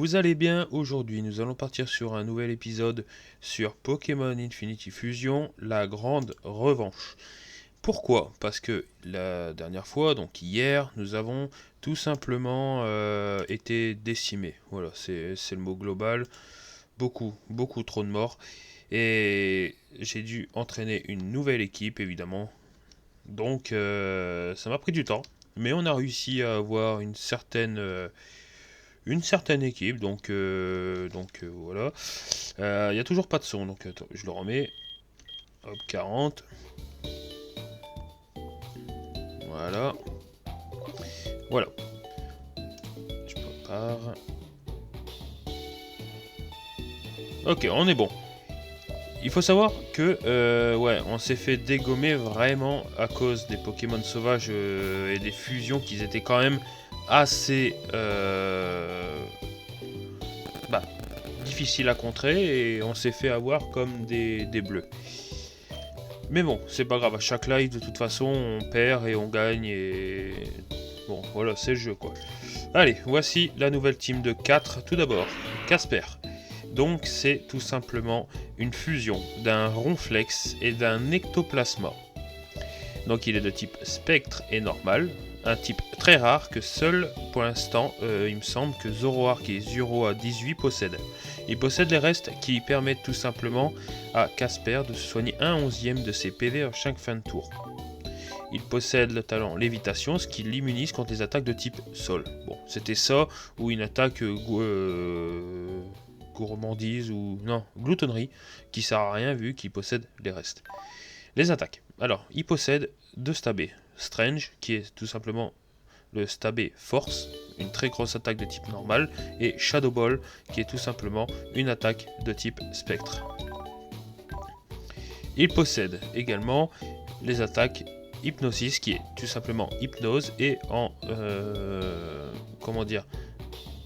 vous allez bien? Aujourd'hui, nous allons partir sur un nouvel épisode sur Pokémon Infinity Fusion, la grande revanche. Pourquoi? Parce que la dernière fois, donc hier, nous avons tout simplement été décimés. Voilà, c'est le mot global. Beaucoup trop de morts. Et j'ai dû entraîner une nouvelle équipe, évidemment. Donc, ça m'a pris du temps. Mais on a réussi à avoir une certaine équipe, donc voilà. Il n'y a toujours pas de son, donc attends, je le remets. Hop, 40. Voilà. Voilà. Je prépare. Ok, on est bon. Il faut savoir que, ouais, on s'est fait dégommer vraiment à cause des Pokémon sauvages et des fusions qui étaient quand même assez bah, difficiles à contrer et on s'est fait avoir comme des bleus. Mais bon, c'est pas grave, à chaque live de toute façon on perd et on gagne et... Bon, voilà, c'est le jeu quoi. Allez, voici la nouvelle team de 4. Tout d'abord, Casper. Donc c'est tout simplement une fusion d'un Ronflex et d'un Ectoplasma. Donc il est de type spectre et normal, un type très rare que seul pour l'instant il me semble que Zoroark et Zoroa 18 possèdent. Il possède les restes qui permettent tout simplement à Casper de se soigner 1/11 de ses PV à chaque fin de tour. Il possède le talent lévitation, ce qui l'immunise contre les attaques de type sol. Bon, c'était ça, ou une attaque gourmandise, ou non, gloutonnerie, qui sert à rien vu qu'il possède les restes. Les attaques. Alors, il possède deux stabés. Strange, qui est tout simplement le stabé force, une très grosse attaque de type normal, et Shadow Ball, qui est tout simplement une attaque de type spectre. Il possède également les attaques Hypnosis, qui est tout simplement hypnose, et en comment dire,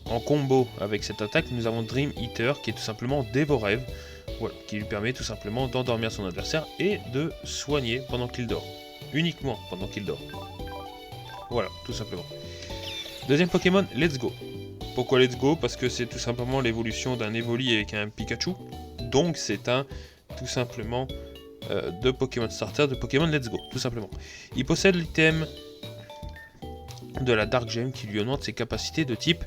en combo avec cette attaque, nous avons Dream Eater, qui est tout simplement Dévorève, voilà, qui lui permet tout simplement d'endormir son adversaire et de soigner pendant qu'il dort, uniquement pendant qu'il dort. Voilà, tout simplement. Deuxième Pokémon, Let's Go. Pourquoi Let's Go? Parce que c'est tout simplement l'évolution d'un Evoli avec un Pikachu, donc c'est un tout simplement de Pokémon Starter, de Pokémon Let's Go, tout simplement. Il possède l'item de la Dark Gem qui lui augmente ses capacités de type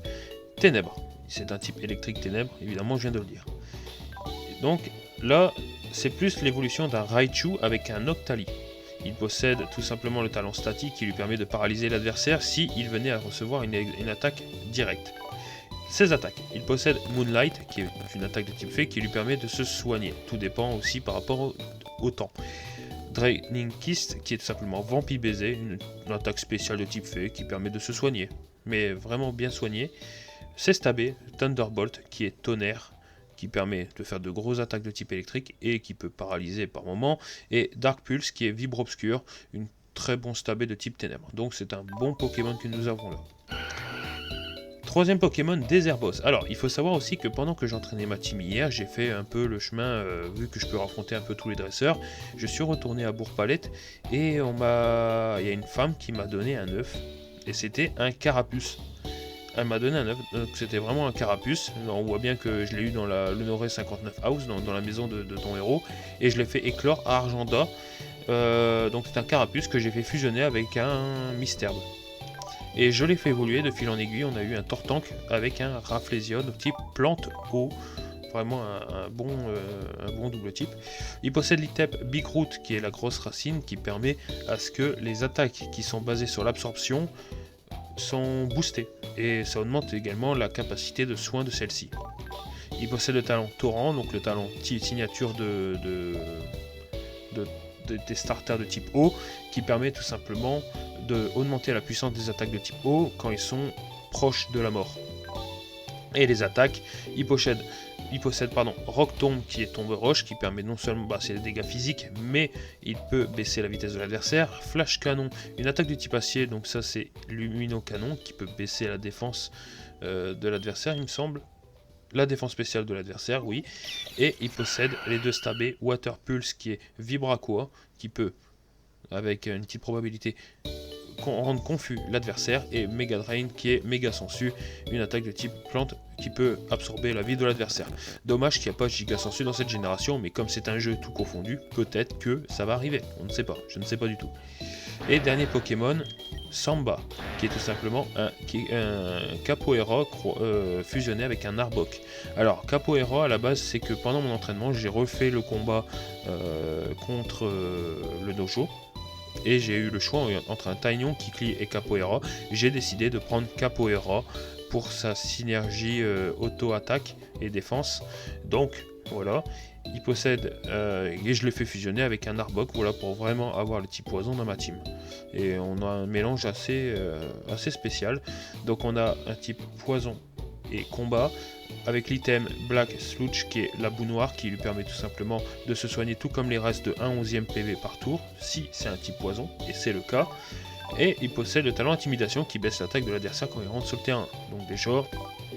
Ténèbres. C'est un type électrique Ténèbres, évidemment, je viens de le dire. Et donc là, c'est plus l'évolution d'un Raichu avec un Octali. Il possède tout simplement le talent statique qui lui permet de paralyser l'adversaire si il venait à recevoir une attaque directe. Ses attaques. Il possède Moonlight, qui est une attaque de type fée, qui lui permet de se soigner. Tout dépend aussi par rapport au temps. Draining Kiss, qui est tout simplement Vampi Baiser, une attaque spéciale de type fée, qui permet de se soigner. Mais vraiment bien soigné. C'est stabé, Thunderbolt, qui est tonnerre, qui permet de faire de grosses attaques de type électrique et qui peut paralyser par moment. Et Dark Pulse, qui est Vibre Obscur, une très bon stabé de type ténèbres. Donc c'est un bon Pokémon que nous avons là. Troisième Pokémon, Desert Boss. Alors, il faut savoir aussi que pendant que j'entraînais ma team hier, j'ai fait un peu le chemin, vu que je peux affronter un peu tous les dresseurs. Je suis retourné à Bourg-Palette et il y a une femme qui m'a donné un œuf. Et c'était un Carapuce. Elle m'a donné un œuf, donc c'était vraiment un Carapuce. On voit bien que je l'ai eu dans la Lenoré 59 House, dans la maison de ton héros. Et je l'ai fait éclore à Argenda. Donc c'est un Carapuce que j'ai fait fusionner avec un Mystère. Et je l'ai fait évoluer de fil en aiguille. On a eu un Tortank avec un Rafflesion type plante eau. Vraiment un bon double type. Il possède l'item Big Root qui est la grosse racine qui permet à ce que les attaques qui sont basées sur l'absorption sont boostées. Et ça augmente également la capacité de soin de celle-ci. Il possède le talent Torrent, donc le talent signature des starters de type eau qui permet tout simplement d'augmenter la puissance des attaques de type eau quand ils sont proches de la mort. Et les attaques, il possède Rock Tomb qui est tombe roche qui permet non seulement c'est des dégâts physiques mais il peut baisser la vitesse de l'adversaire. Flash Canon, une attaque de type acier, donc ça c'est Lumino Canon qui peut baisser la défense de l'adversaire il me semble. La défense spéciale de l'adversaire, oui. Et il possède les deux stabés Water Pulse qui est Vibraqua qui peut avec une petite probabilité rendre confus l'adversaire, et Mega Drain qui est méga sensu, une attaque de type plante qui peut absorber la vie de l'adversaire. Dommage qu'il n'y a pas Giga Sensu dans cette génération, mais comme c'est un jeu tout confondu, peut-être que ça va arriver, on ne sait pas, je ne sais pas du tout. Et dernier Pokémon, Samba, qui est tout simplement un Capoeira fusionné avec un Arbok. Alors Capoeira à la base, c'est que pendant mon entraînement j'ai refait le combat contre le dojo, et j'ai eu le choix entre un Taignon, Kikli et Capoeira. J'ai décidé de prendre Capoeira pour sa synergie auto-attaque et défense. Donc voilà, il possède, et je l'ai fait fusionner avec un Arbok, voilà, pour vraiment avoir le type poison dans ma team. Et on a un mélange assez spécial. Donc on a un type poison et combat, avec l'item Black Sludge qui est la boue noire, qui lui permet tout simplement de se soigner tout comme les restes de 1/11e PV par tour, si c'est un type poison, et c'est le cas. Et il possède le talent intimidation qui baisse l'attaque de l'adversaire quand il rentre sur le terrain. Donc déjà,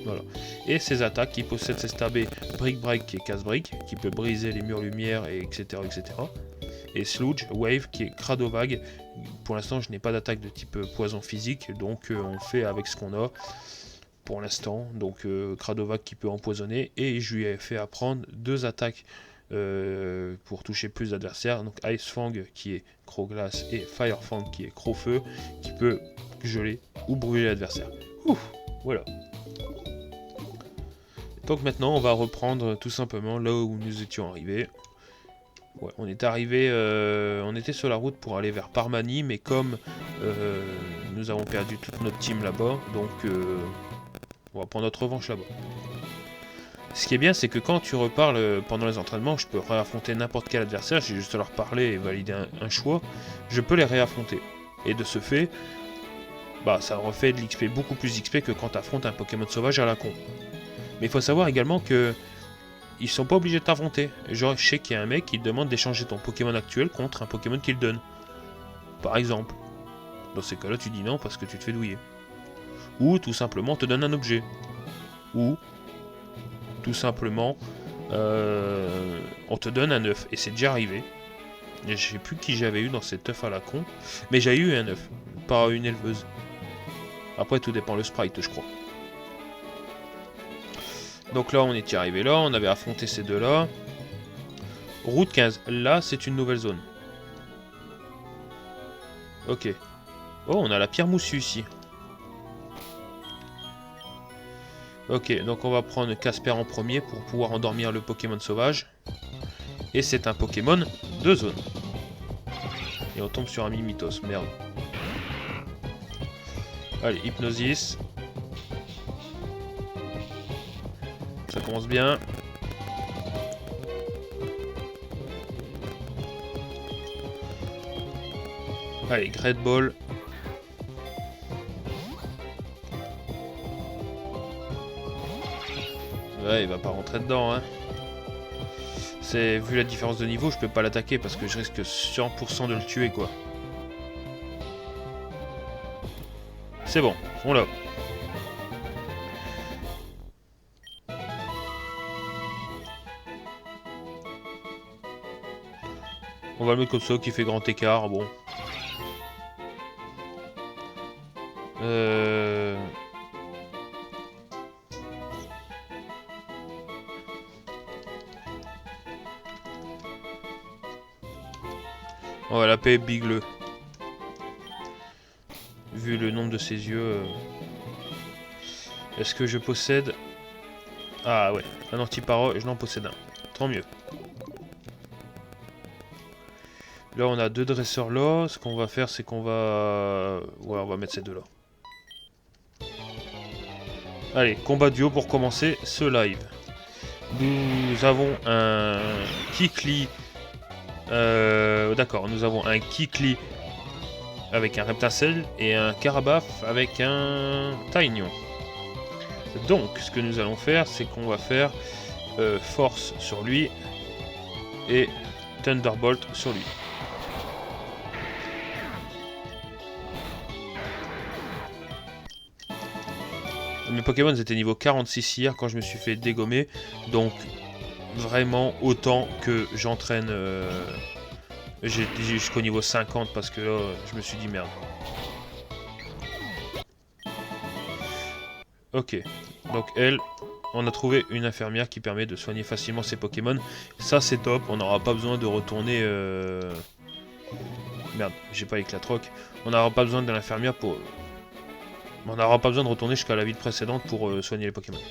voilà. Et ses attaques, il possède ses stabés Brick Break qui est casse-brique, qui peut briser les murs lumière, et etc. Et Sludge Wave qui est crado vague. Pour l'instant je n'ai pas d'attaque de type poison physique, donc on fait avec ce qu'on a pour l'instant. Donc crado vague qui peut empoisonner, et je lui ai fait apprendre 2 attaques pour toucher plus d'adversaires, donc Ice Fang qui est Croc-Glace et Fire Fang qui est Croc-Feu, qui peut geler ou brûler l'adversaire. Voilà. Donc maintenant on va reprendre tout simplement là où nous étions arrivés. Ouais, on est arrivé, on était sur la route pour aller vers Parmanie, mais comme nous avons perdu toute notre team là-bas, donc on va prendre notre revanche là-bas. Ce qui est bien, c'est que quand tu reparles pendant les entraînements, je peux réaffronter n'importe quel adversaire, j'ai juste à leur parler et valider un choix, je peux les réaffronter. Et de ce fait, bah ça refait de l'XP, beaucoup plus XP que quand tu affrontes un Pokémon sauvage à la con. Mais il faut savoir également que ils sont pas obligés de t'affronter. Genre, je sais qu'il y a un mec qui te demande d'échanger ton Pokémon actuel contre un Pokémon qu'il donne. Par exemple. Dans ces cas-là, tu dis non parce que tu te fais douiller. Ou tout simplement te donne un objet. Ou tout simplement on te donne un œuf. Et c'est déjà arrivé. Et je sais plus qui j'avais eu dans cet œuf à la con. Mais j'ai eu un œuf. Pas une éleveuse. Après, tout dépend le sprite, je crois. Donc là, on était arrivé là, on avait affronté ces deux-là. Route 15, là, c'est une nouvelle zone. Ok. Oh, on a la pierre moussue ici. Ok, donc on va prendre Casper en premier pour pouvoir endormir le Pokémon sauvage. Et c'est un Pokémon de zone. Et on tombe sur un Mimitos, merde. Allez, Hypnosis. Ça commence bien. Allez, Great Ball. Ouais, il va pas rentrer dedans, hein. C'est, vu la différence de niveau, je peux pas l'attaquer parce que je risque 100% de le tuer, quoi. C'est bon, on l'a. On va le mettre comme ça, qui fait grand écart, bon. On va l'appeler Bigle. Vu le nombre de ses yeux. Est-ce que je possède... Ah ouais, un antiparo, je n'en possède un. Tant mieux. Là, on a 2 dresseurs là. Ce qu'on va faire, c'est qu'on va... Ouais, on va mettre ces deux là. Allez, combat duo pour commencer ce live. Nous avons un Kikli. D'accord, nous avons un Kikli avec un Reptacel et un Carabaf avec un Taignon. Donc, ce que nous allons faire, c'est qu'on va faire Force sur lui et Thunderbolt sur lui. Mes Pokémon étaient niveau 46 hier quand je me suis fait dégommer, donc vraiment autant que j'entraîne. J'ai jusqu'au niveau 50 parce que là je me suis dit merde. Ok, donc elle, on a trouvé une infirmière qui permet de soigner facilement ses Pokémon. Ça c'est top, on n'aura pas besoin de retourner... Merde, j'ai pas Éclatroc. On n'aura pas besoin de l'infirmière pour... On n'aura pas besoin de retourner jusqu'à la ville précédente pour soigner les Pokémon.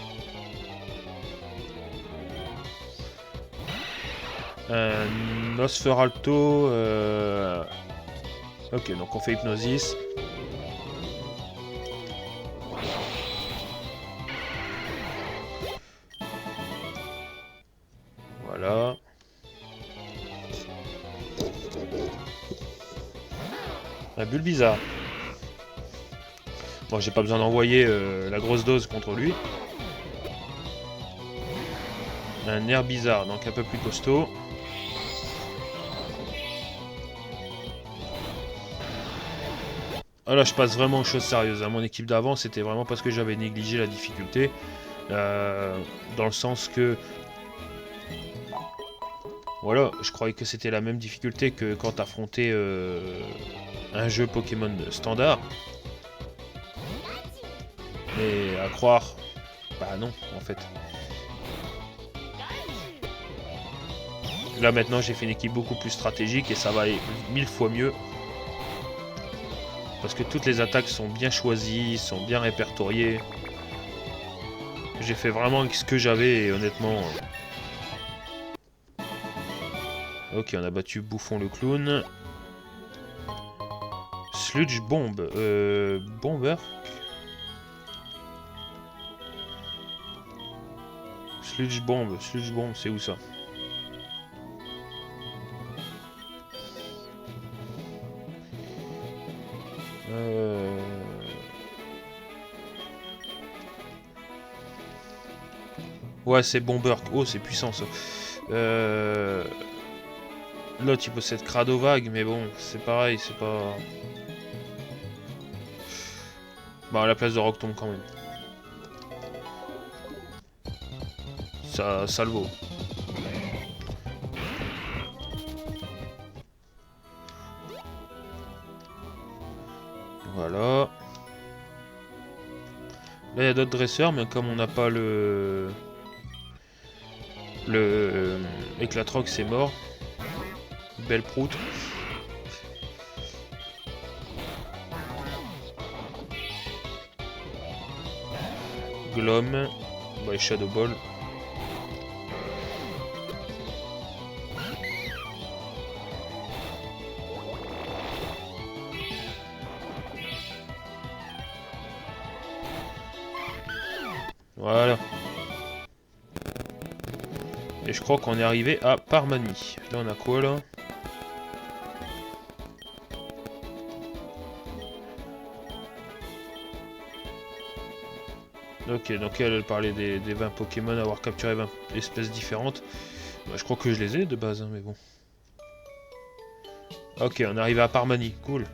Un Nosferalto... Ok, donc on fait Hypnosis. Voilà. Un Bulbizarre. Bon, j'ai pas besoin d'envoyer la grosse dose contre lui. Un Herbizarre, donc un peu plus costaud. Ah là, je passe vraiment aux choses sérieuses. Mon équipe d'avant, c'était vraiment parce que j'avais négligé la difficulté. Dans le sens que... Voilà, je croyais que c'était la même difficulté que quand t'affrontais un jeu Pokémon standard. Mais à croire... Bah non, en fait. Là maintenant, j'ai fait une équipe beaucoup plus stratégique et ça va aller 1000 fois mieux. Parce que toutes les attaques sont bien choisies, sont bien répertoriées. J'ai fait vraiment ce que j'avais et honnêtement... Ok, on a battu Bouffon le clown. Sludge Bomb. Bomber. Sludge Bomb, c'est où ça? Ouais, c'est Bomber. Oh, c'est puissant ça. L'autre il possède Cradovag, mais bon, c'est pareil, c'est pas... Bon, à la place de Rock tombe quand même. Ça le vaut. Voilà. Là, il y a d'autres dresseurs, mais comme on n'a pas le... Éclatroc, c'est mort. Belle proute. Glom. Bah, Shadow Ball. Voilà. Et je crois qu'on est arrivé à Parmanie. Là, on a quoi, là? Ok, donc elle parlait des 20 Pokémon, avoir capturé 20 espèces différentes. Bah, je crois que je les ai de base, hein, mais bon. Ok, on est arrivé à Parmanie, cool.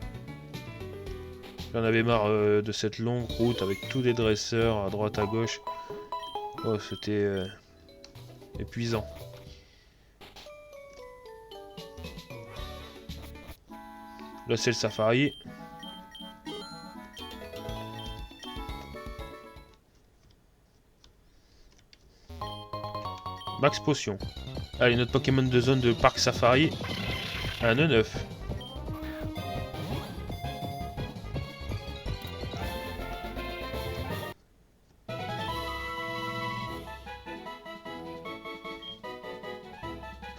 J'en avais marre de cette longue route avec tous les dresseurs à droite à gauche. Oh, c'était épuisant. Là, c'est le safari. Max Potion. Allez, notre Pokémon de zone de parc safari. Un E9.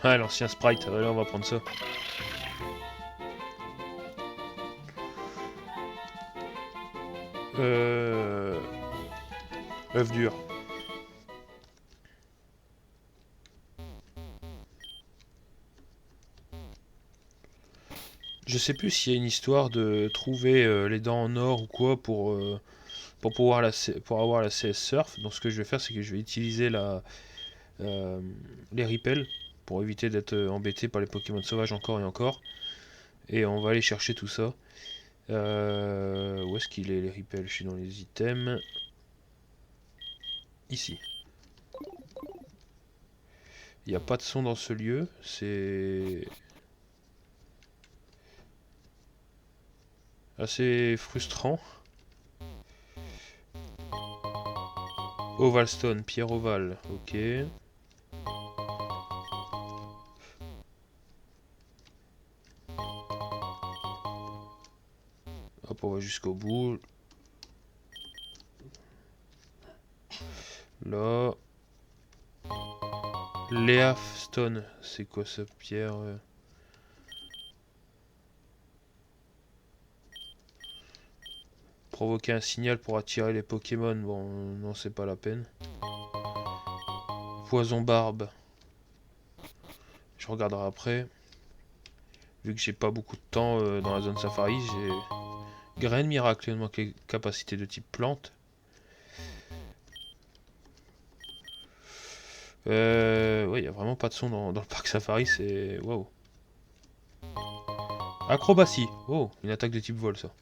Ah, l'ancien sprite. Allez, on va prendre ça. Œuf dur. Je sais plus s'il y a une histoire de trouver les dents en or ou quoi pour pouvoir pour avoir la CS Surf. Donc ce que je vais faire, c'est que je vais utiliser les repels pour éviter d'être embêté par les Pokémon sauvages encore et encore. Et on va aller chercher tout ça. Où est-ce qu'il est les repels? Je suis dans les items. Ici. Il n'y a pas de son dans ce lieu. C'est assez frustrant. Ovalstone, pierre ovale, ok. Hop, on va jusqu'au bout. Là. Leafstone, c'est quoi cette pierre Provoquer un signal pour attirer les Pokémon. Bon, non, c'est pas la peine. Poison barbe. Je regarderai après. Vu que j'ai pas beaucoup de temps dans la zone safari, j'ai graine miracle, il manque les capacités de type plante. Ouais, il y a vraiment pas de son dans le parc safari, c'est waouh. Acrobatie. Oh, une attaque de type vol, ça.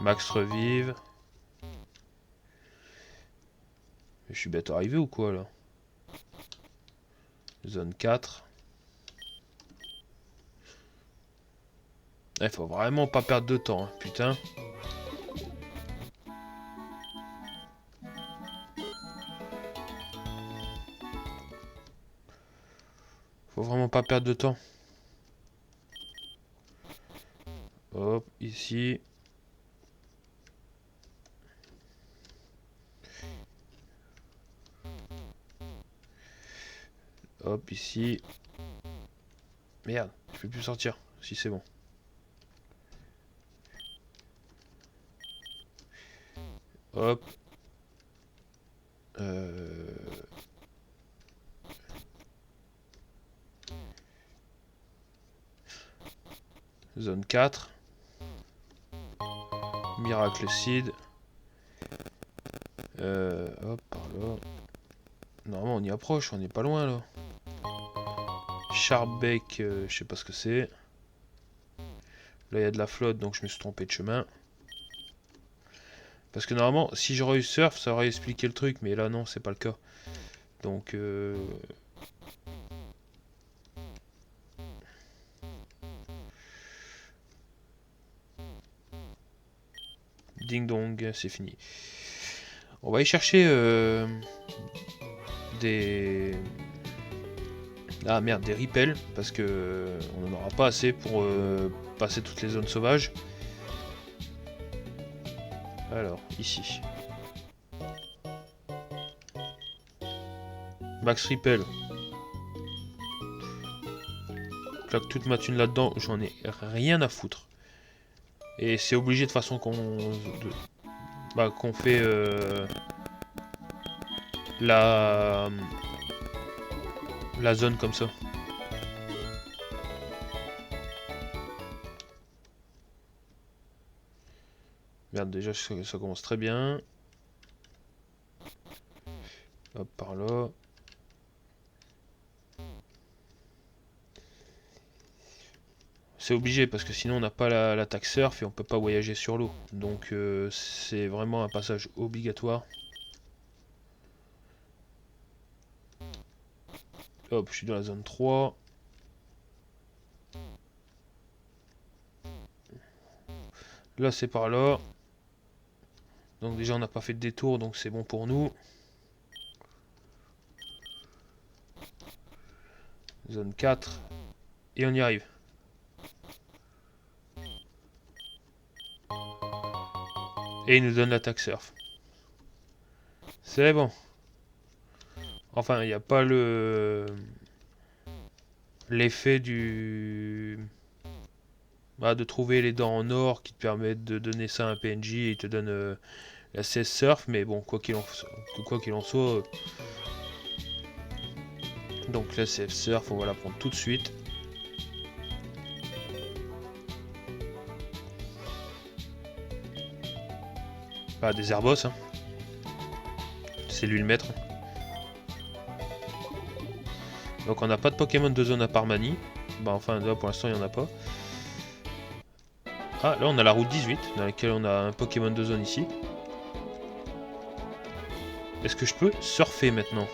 Max revive. Je suis bête arrivé ou quoi là? Zone 4. Il faut vraiment pas perdre de temps, hein, putain. Faut vraiment pas perdre de temps. Hop, ici. Hop, ici. Merde, je peux plus sortir. Si c'est bon. Hop. Zone 4. Miracle Seed. Hop, par là. Normalement, on y approche, on n'est pas loin là. Sharpbeak, je sais pas ce que c'est. Là, il y a de la flotte, donc je me suis trompé de chemin. Parce que normalement, si j'aurais eu surf, ça aurait expliqué le truc, mais là, non, c'est pas le cas. Donc, ding dong, c'est fini. On va aller chercher des... Ah merde, des repels, parce que on n'en aura pas assez pour passer toutes les zones sauvages. Alors, ici. Max Repel. Claque toute ma thune là-dedans, j'en ai rien à foutre. Et c'est obligé de façon qu'on fait la zone comme ça. Merde, déjà ça commence très bien. Hop, par là. C'est obligé parce que sinon on n'a pas l'attaque surf et on peut pas voyager sur l'eau. Donc c'est vraiment un passage obligatoire. Hop, je suis dans la zone 3. Là c'est par là. Donc déjà on n'a pas fait de détour, donc c'est bon pour nous. Zone 4. Et on y arrive. Et il nous donne l'attaque surf. C'est bon. Enfin, il n'y a pas l'effet du... de trouver les dents en or qui te permettent de donner ça à un PNJ et il te donne la CS surf, mais bon, quoi qu'il en soit... Donc la CS surf, on va la prendre tout de suite. Pas des Airbos, hein. C'est lui le maître. Donc on n'a pas de Pokémon de zone à part Mani. Bah enfin là pour l'instant il n'y en a pas. Ah là on a la route 18 dans laquelle on a un Pokémon de zone ici. Est-ce que je peux surfer maintenant?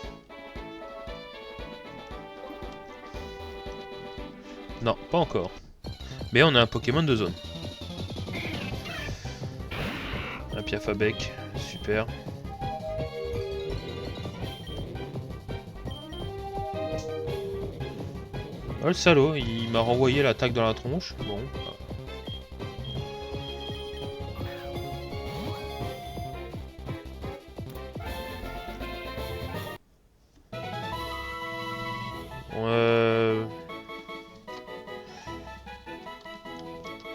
Non, pas encore. Mais on a un Pokémon de zone. piaf à bec, super. Oh le salaud, il m'a renvoyé l'attaque dans la tronche. Bon.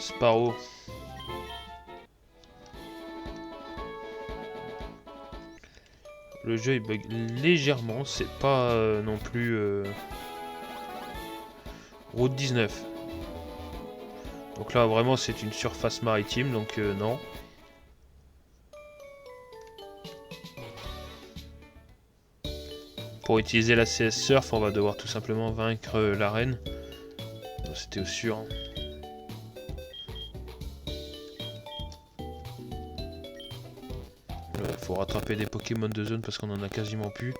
Sparrow. Le jeu il bug légèrement, c'est pas non plus route 19. Donc là vraiment c'est une surface maritime, donc non. Pour utiliser la CS Surf, on va devoir tout simplement vaincre l'arène. C'était sûr. Faut rattraper des Pokémon de zone parce qu'on en a quasiment plus.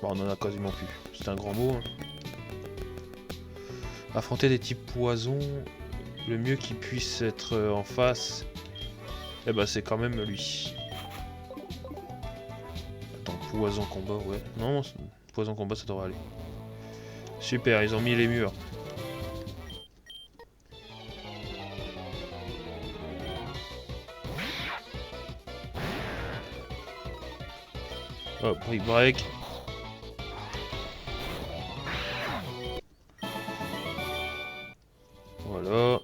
Bon, on en a quasiment plus. C'est un grand mot. Hein. Affronter des types poison, le mieux qu'il puisse être en face, eh ben c'est quand même lui. Attends, poison combat, ouais. Non, poison combat ça devrait aller. Super, ils ont mis les murs. Hop, brick break. Voilà.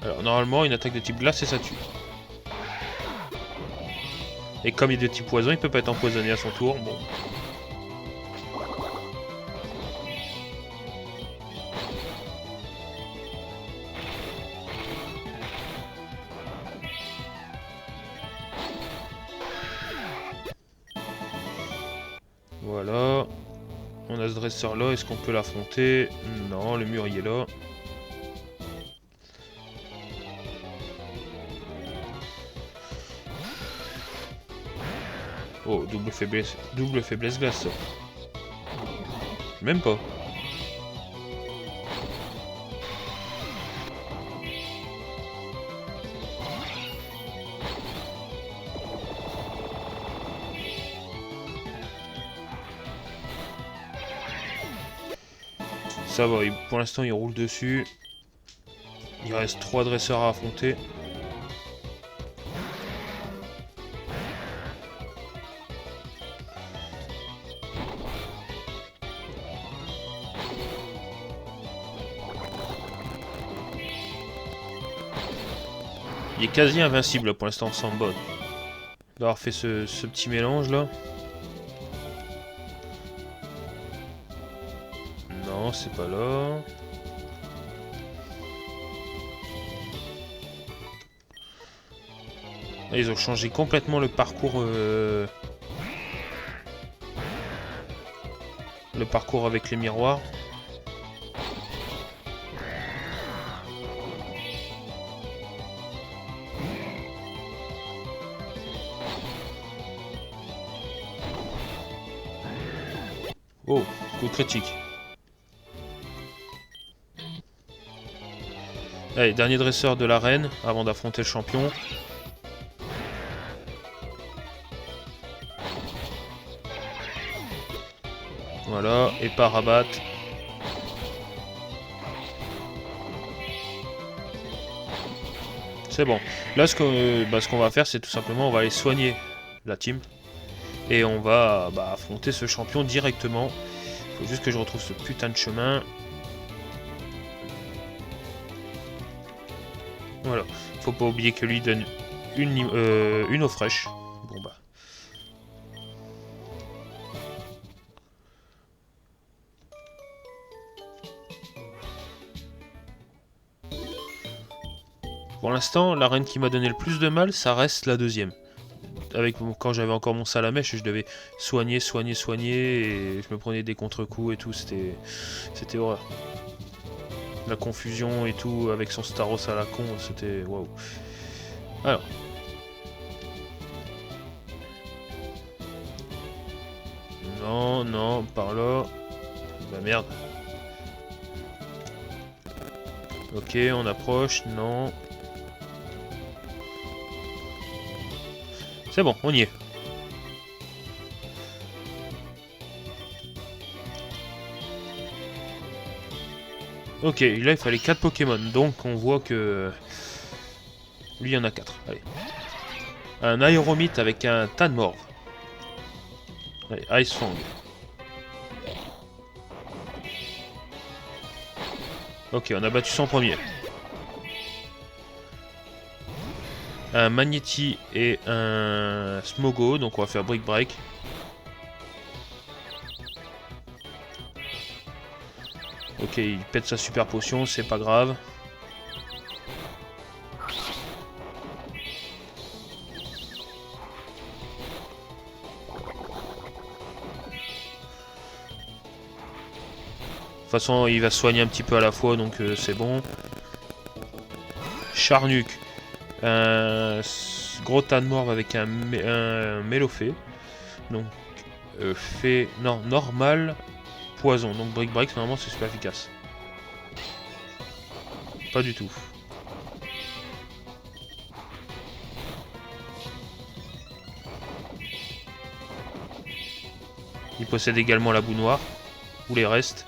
Alors normalement une attaque de type glace et ça tue. Et comme il est de type poison, il peut pas être empoisonné à son tour. Bon. Voilà. On a ce dresseur là, est-ce qu'on peut l'affronter? Non, le mur il est là. Oh, double faiblesse glace ça. Même pas. Ça va, pour l'instant il roule dessus. Il reste 3 dresseurs à affronter. Il est quasi invincible pour l'instant sans bot. D'avoir fait ce petit mélange là. Non, c'est pas là. Là, ils ont changé complètement le parcours. Le parcours avec les miroirs. Oh, coup critique. Allez, dernier dresseur de l'arène avant d'affronter le champion. Voilà, et pas rabattre. C'est bon. Là, ce qu'on va faire, c'est tout simplement, on va aller soigner la team. Et on va affronter ce champion directement. Faut juste que je retrouve ce putain de chemin. Voilà. Faut pas oublier que lui donne une eau fraîche. Bon bah. Pour l'instant, la reine qui m'a donné le plus de mal, ça reste la deuxième. Quand j'avais encore mon salamèche, je devais soigner, et je me prenais des contre-coups et tout, c'était horreur. La confusion et tout, avec son Staros à la con, c'était waouh. Alors. Non, non, par là. Bah merde. Ok, on approche, non. C'est bon, on y est. Ok, là il fallait 4 Pokémon, donc on voit que... Lui il y en a 4, allez. Un Aéromite avec un Tanmorve. Allez, Ice Fang. Ok, on a battu son premier. Un Magnéti et un Smogo, donc on va faire Brick Break. Ok, il pète sa super potion, c'est pas grave. De toute façon, il va se soigner un petit peu à la fois, donc c'est bon. Charnuc. Un gros Tanmorve avec un Mélofée. Donc, fait... Non, normal, poison. Donc, Brick Break, normalement, c'est super efficace. Pas du tout. Il possède également la boue noire. Ou les restes.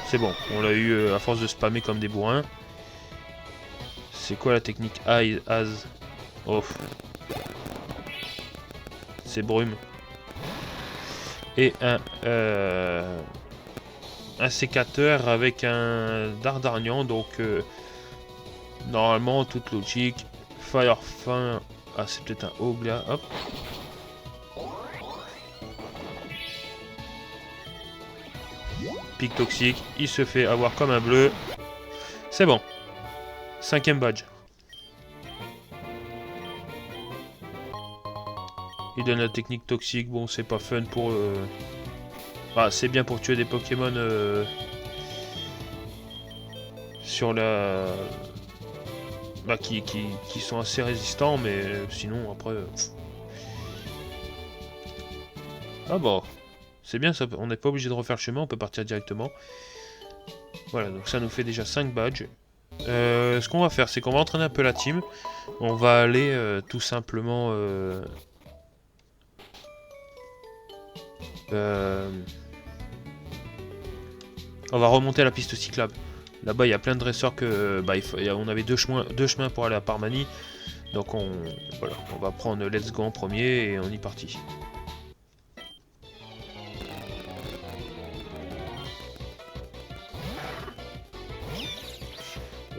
C'est bon, on l'a eu à force de spammer comme des bourrins. C'est quoi la technique Az? Oh. C'est brume. Et un sécateur avec un Dardarnian, donc normalement toute logique. Fire fin. Ah, c'est peut-être un Ogla, hop. Pic toxique, il se fait avoir comme un bleu. C'est bon. 5ème badge. Il donne la technique toxique, bon c'est pas fun pour... Ah, c'est bien pour tuer des Pokémon sur la... Bah, qui sont assez résistants, mais sinon après... Ah bah, c'est bien, ça, on n'est pas obligé de refaire le chemin, on peut partir directement. Voilà, donc ça nous fait déjà 5 badges. Ce qu'on va faire, c'est qu'on va entraîner un peu la team. On va aller tout simplement... on va remonter à la piste cyclable. Là-bas, il y a plein de dresseurs que... Bah, on avait deux chemins pour aller à Parmanie. Donc voilà, on va prendre Let's Go en premier et on y partit.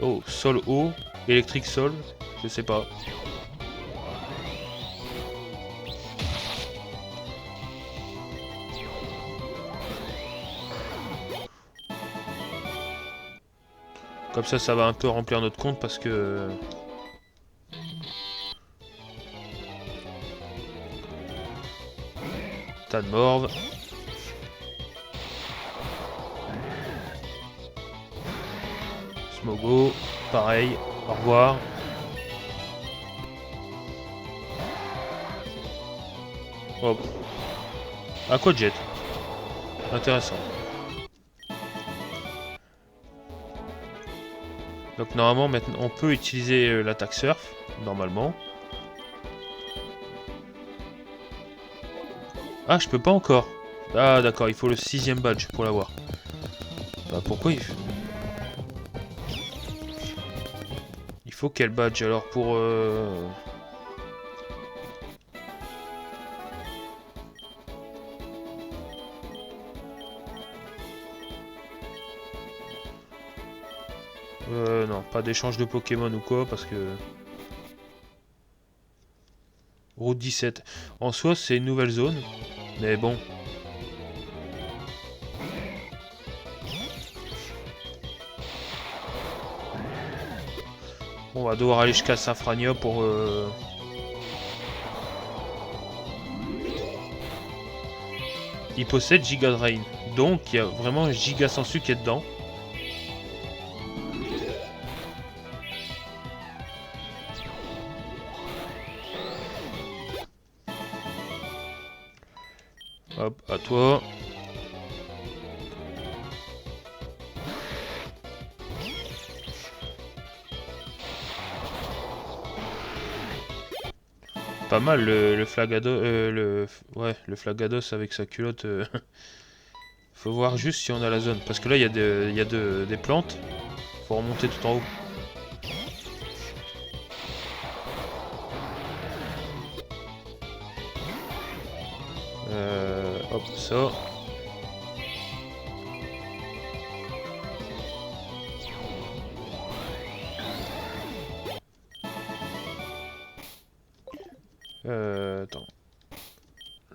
Oh, sol haut, électrique sol, je sais pas. Comme ça va un peu remplir notre compte parce que... Tanmorve. Smogo, pareil, au revoir. Hop. Aquajet. Intéressant. Donc normalement maintenant on peut utiliser l'attaque surf, normalement. Ah, je peux pas encore. Ah d'accord, il faut le 6ème badge pour l'avoir. Bah pourquoi il faut quel badge alors pour... non, pas d'échange de Pokémon ou quoi, parce que... Route 17. En soi, c'est une nouvelle zone, mais bon. On va devoir aller jusqu'à Safrania pour... Il possède Giga Drain, donc il y a vraiment un Giga Sensu qui est dedans. Hop, à toi. pas mal le Flagados, le Flagados avec sa culotte. Faut voir juste si on a la zone, parce que là il y a des plantes. Faut remonter tout en haut. Hop, ça. Attends.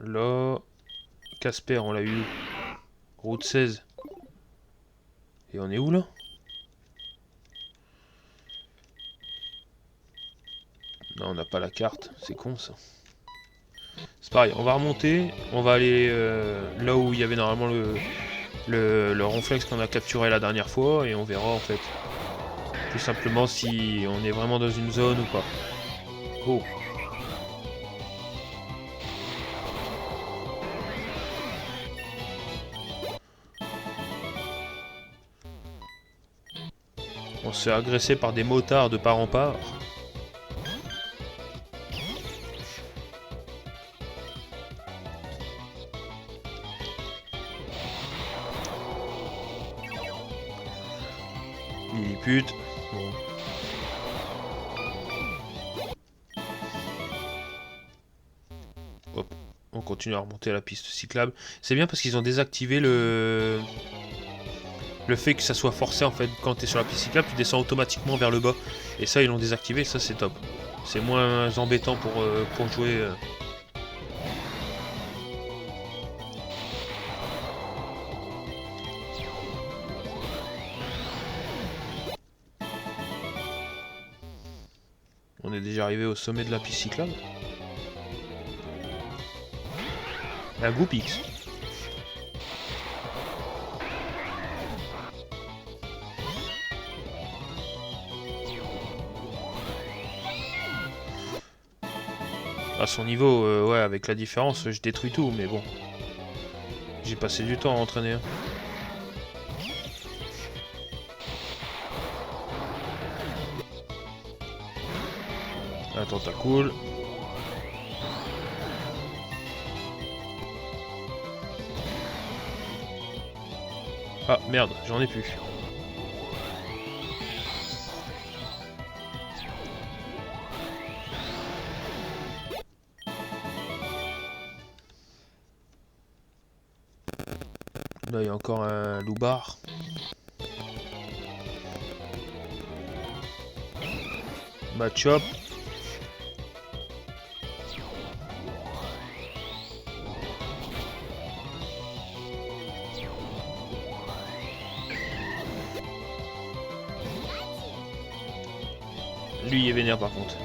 Là, Casper, on l'a eu. Route 16. Et on est où là? Non, on n'a pas la carte. C'est con ça. C'est pareil, on va remonter. On va aller là où il y avait normalement le ronflex qu'on a capturé la dernière fois. Et on verra en fait. Tout simplement si on est vraiment dans une zone ou pas. Oh. On se fait agresser par des motards de part en part. Lilliput. Bon. Hop. On continue à remonter à la piste cyclable. C'est bien parce qu'ils ont désactivé le fait que ça soit forcé en fait. Quand tu es sur la piste cyclable, tu descends automatiquement vers le bas. Et ça, ils l'ont désactivé, ça c'est top. C'est moins embêtant pour jouer. On est déjà arrivé au sommet de la piste cyclable. Un Goopix. À son niveau, ouais, avec la différence, je détruis tout, mais bon. J'ai passé du temps à entraîner. Hein. Un tentacule. Ah merde, j'en ai plus. Là, il y a encore un loubar. Match-up. Lui, il est vénère par contre.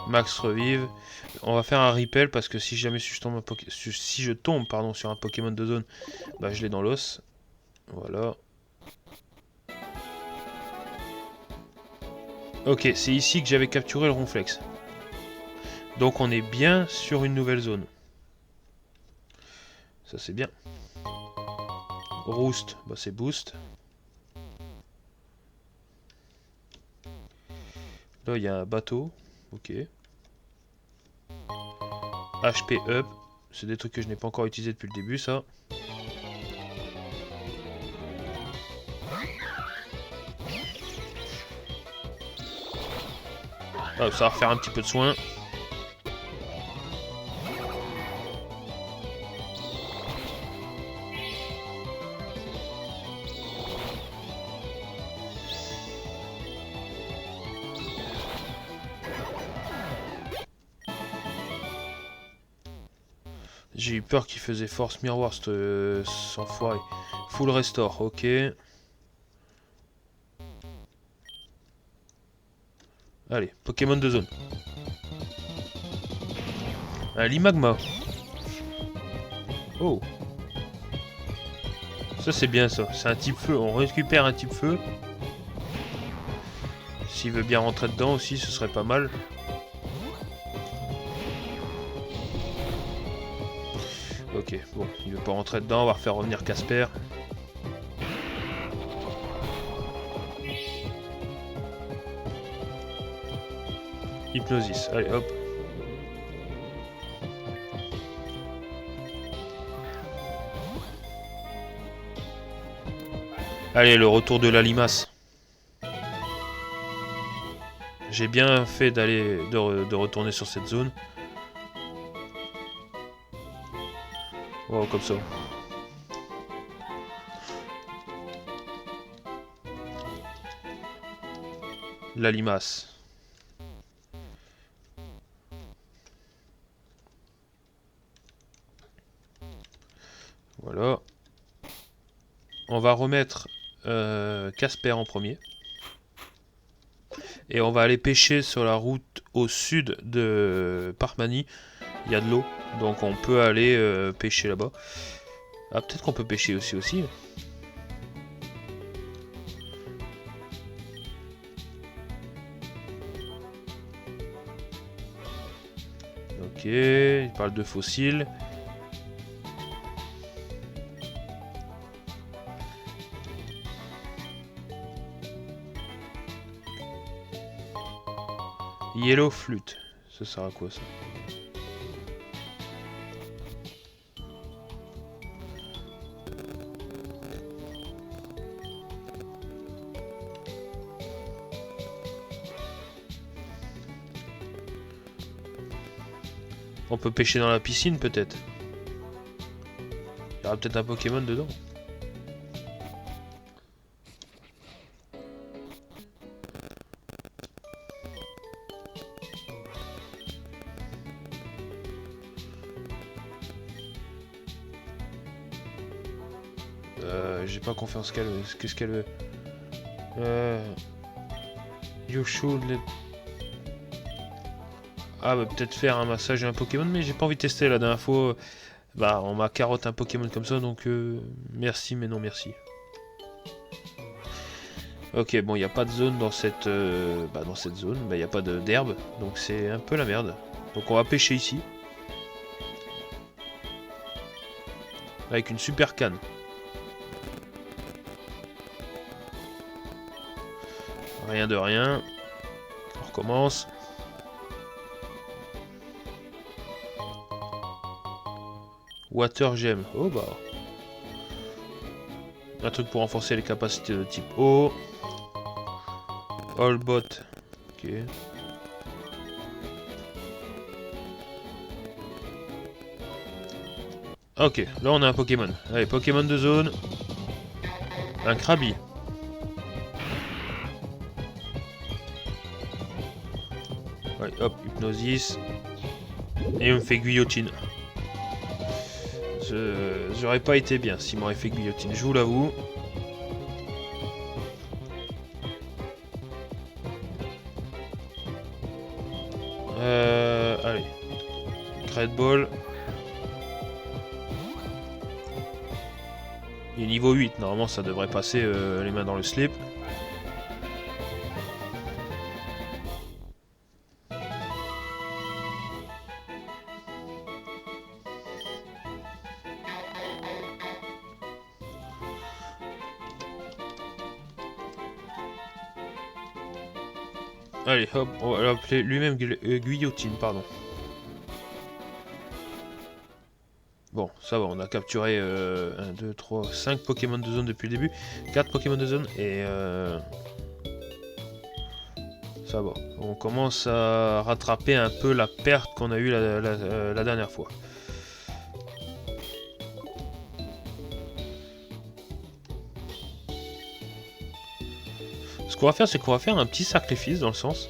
Max revive. On va faire un repel parce que si jamais je tombe, pardon, sur un Pokémon de zone, bah je l'ai dans l'os. Voilà. Ok, c'est ici que j'avais capturé le ronflex. Donc on est bien sur une nouvelle zone. Ça c'est bien. Roost, bah c'est boost. Là il y a un bateau. Ok. HP up. C'est des trucs que je n'ai pas encore utilisé depuis le début ça. Ah, ça va refaire un petit peu de soin. J'ai eu peur qu'il faisait force miroir, cet enfoiré. Full restore, ok. Allez, Pokémon de zone. Un Limagma. Oh. Ça c'est bien ça, c'est un type feu. On récupère un type feu. S'il veut bien rentrer dedans aussi, ce serait pas mal. Ok, bon, il veut pas rentrer dedans, on va refaire revenir Casper. Hypnosis. Allez, hop. Allez, le retour de la limace. J'ai bien fait de retourner sur cette zone. Wow, comme ça. La limace. Voilà. On va remettre Casper en premier. Et on va aller pêcher sur la route au sud de Parmanie. Il y a de l'eau, donc on peut aller pêcher là-bas. Ah, peut-être qu'on peut pêcher aussi. Ok, il parle de fossiles. Yellow flute. Ça sert à quoi ça? On peut pêcher dans la piscine peut-être. Il y aura peut-être un Pokémon dedans. J'ai pas confiance qu'elle veut. Qu'est-ce qu'elle veut? You should let... Ah bah peut-être faire un massage à un Pokémon, mais j'ai pas envie de tester la dernière fois. Bah on m'a carotte un Pokémon comme ça, donc merci mais non merci. Ok, bon il n'y a pas de zone dans cette zone, il n'y a pas d'herbe, donc c'est un peu la merde. Donc on va pêcher ici. Avec une super canne. Rien de rien. On recommence. Water Gem. Oh bah. Un truc pour renforcer les capacités de type eau. All bot. Ok. Ok, là on a un Pokémon. Allez, Pokémon de zone. Un Krabi. Ouais, hop, Hypnosis. Et on me fait Guillotine. J'aurais pas été bien s'il m'aurait fait Guillotine, je vous l'avoue. Allez. Great Ball. Il est niveau 8, normalement ça devrait passer les mains dans le slip. Allez, hop, on va l'appeler lui-même Guillotine, pardon. Bon, ça va, on a capturé 1, 2, 3, 5 Pokémon de zone depuis le début. 4 Pokémon de zone et ça va. On commence à rattraper un peu la perte qu'on a eue la dernière fois. Ce qu'on va faire, c'est qu'on va faire un petit sacrifice dans le sens.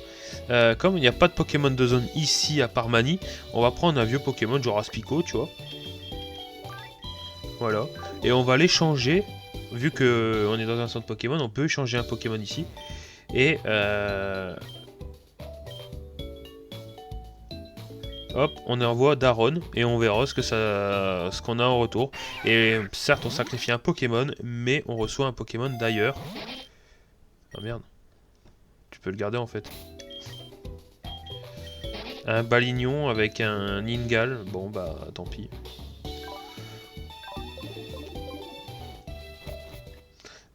Comme il n'y a pas de Pokémon de zone ici à Parmanie, on va prendre un vieux Pokémon genre Aspico, tu vois. Voilà. Et on va l'échanger. Vu qu'on est dans un centre Pokémon, on peut échanger un Pokémon ici. Et hop, on envoie Daron et on verra ce qu'on a en retour. Et certes, on sacrifie un Pokémon, mais on reçoit un Pokémon d'ailleurs. Oh merde. Tu peux le garder en fait. Un Balignon avec un Ningal. Bon bah tant pis.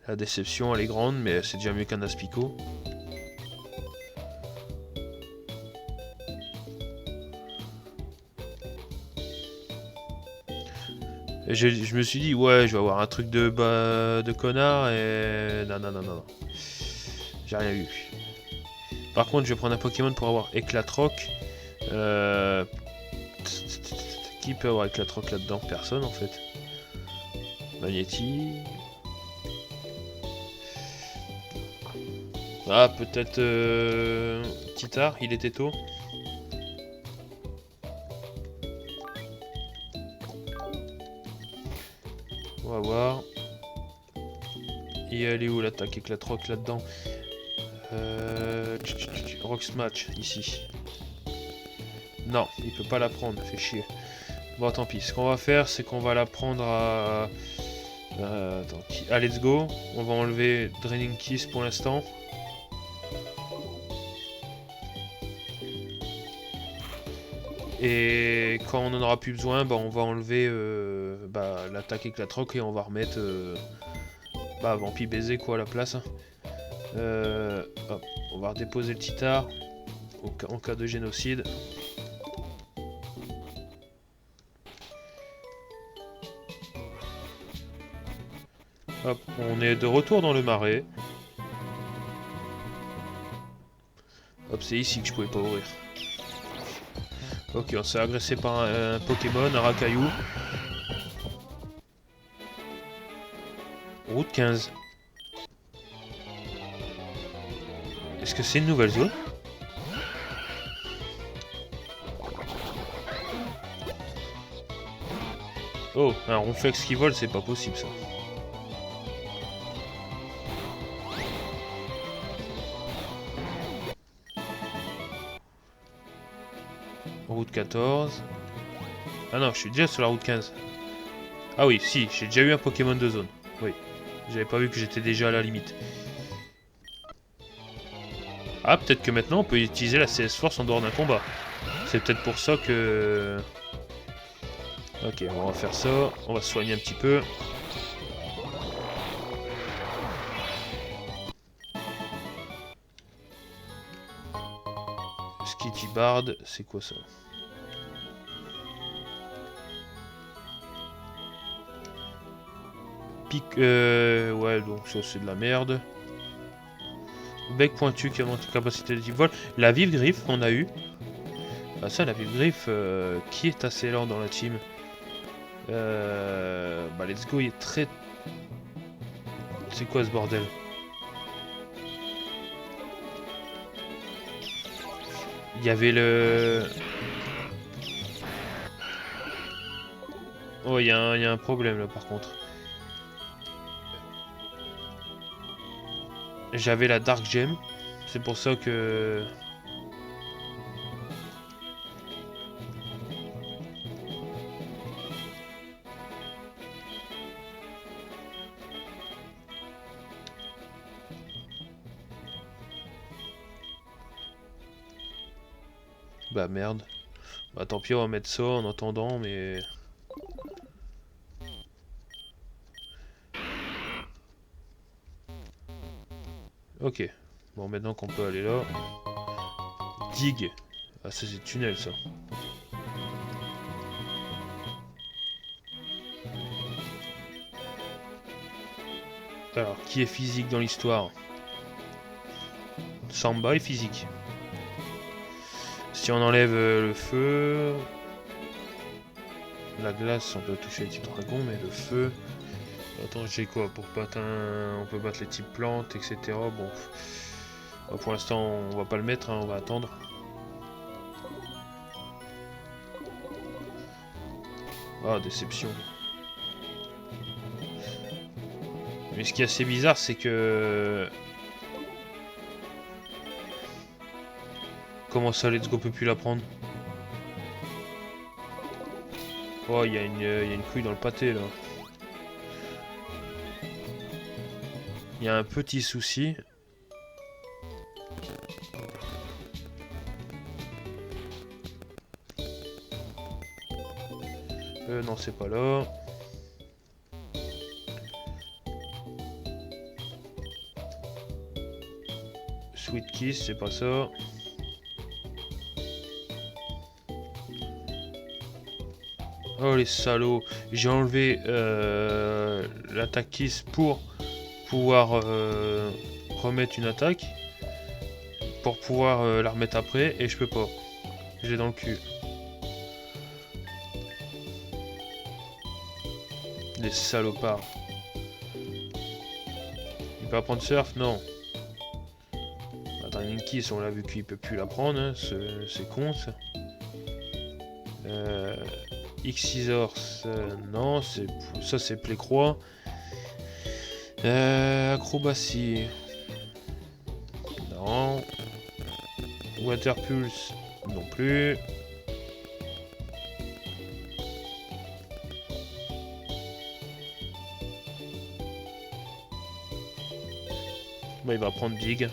La déception elle est grande, mais c'est déjà mieux qu'un Aspico. Je me suis dit, ouais, je vais avoir un truc de connard et... Non, non, non, non, non. J'ai rien eu. Par contre, je vais prendre un Pokémon pour avoir Éclatroc. Euh... Qui peut avoir Éclatroc là-dedans? Personne en fait. Magnéti. Ah, peut-être Titar, il était tôt. On va voir. Et elle est où l'attaque Éclatroc là-dedans? Rock Smash, ici. Non, il peut pas la prendre, fait chier. Bon, tant pis. Ce qu'on va faire, c'est qu'on va la prendre à... attends, à Let's Go. On va enlever Draining Kiss pour l'instant. Et quand on en aura plus besoin, bah, on va enlever l'attaque Éclatroc et on va remettre Vampi Baiser quoi à la place. Hop, on va redéposer le Titar en cas de génocide. Hop, on est de retour dans le marais. Hop, c'est ici que je pouvais pas ouvrir. Ok, on s'est agressé par un Pokémon, un Racaillou. Route 15. Est-ce que c'est une nouvelle zone? Oh, un Ronflex qui vole, c'est pas possible ça. Route 14. Ah non, je suis déjà sur la route 15. Ah oui, si, j'ai déjà eu un Pokémon de zone. Oui, j'avais pas vu que j'étais déjà à la limite. Ah, peut-être que maintenant on peut utiliser la CS Force en dehors d'un combat. C'est peut-être pour ça que... Ok, on va faire ça. On va se soigner un petit peu. Skitty Bard, c'est quoi ça? Pique... ouais, donc ça c'est de la merde. Bec pointu qui augmente la capacité de type vol. La vive griffe qu'on a eu. Ah ça, la vive griffe, qui est assez lent dans la team? Let's go, il est très... C'est quoi ce bordel? Il y avait le... Oh, il y a un problème là par contre. J'avais la Dark Gem. C'est pour ça que... Bah merde. Bah tant pis, on va mettre ça en attendant, mais... Ok. Bon, maintenant qu'on peut aller là... Dig. Ah, ça c'est tunnel ça. Alors, qui est physique dans l'histoire? Samba est physique. Si on enlève le feu... La glace, on peut toucher les types dragons, mais le feu... Attends, j'ai quoi pour battre un... On peut battre les types plantes, etc. Bon... Pour l'instant, on va pas le mettre, hein, on va attendre. Ah, déception. Mais ce qui est assez bizarre, c'est que... Comment ça, Let's Go peut plus la prendre? Oh, il y a une couille dans le pâté, là. Il y a un petit souci. Non, c'est pas là. Sweet Kiss, c'est pas ça. Oh les salauds. J'ai enlevé l'attaque Kiss pour pouvoir remettre une attaque. Pour pouvoir la remettre après. Et je peux pas. J'ai dans le cul. Des salopards. Il peut apprendre surf? Non. Dragon Kiss, on l'a vu qu'il peut plus la prendre. Hein. C'est con ça. Xizor, non, ça c'est Plécroix. Acrobatie. Non. Waterpulse, non plus. Bah, il va prendre Dig.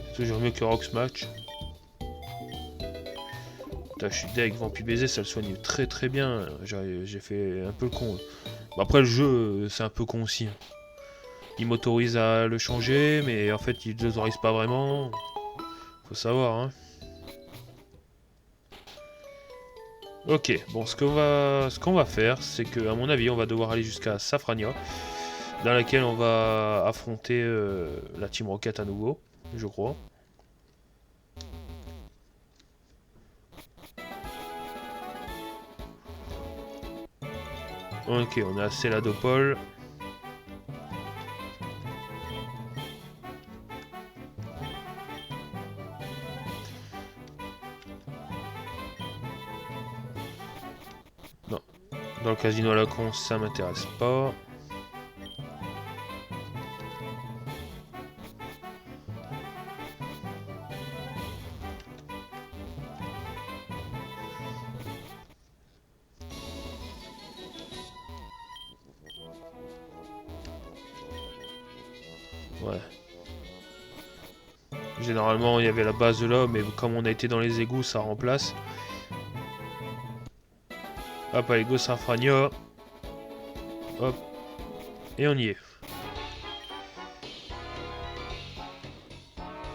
C'est toujours mieux que Rock Smash. Putain, je suis deg, Vampire Baiser, ça le soigne très très bien. J'ai fait un peu le con. Bah, après, le jeu, c'est un peu con aussi. Il m'autorise à le changer, mais en fait, il ne l'autorise pas vraiment. Faut savoir, hein. Ok, bon, ce qu'on va faire, c'est que, à mon avis, on va devoir aller jusqu'à Safrania, dans laquelle on va affronter la Team Rocket à nouveau, je crois. Ok, on a Céladopol. Non, dans le casino à la con, ça m'intéresse pas. Ouais. Généralement, il y avait la base de là, mais comme on a été dans les égouts, ça remplace. Hop, allez, go Safrania. Hop. Et on y est.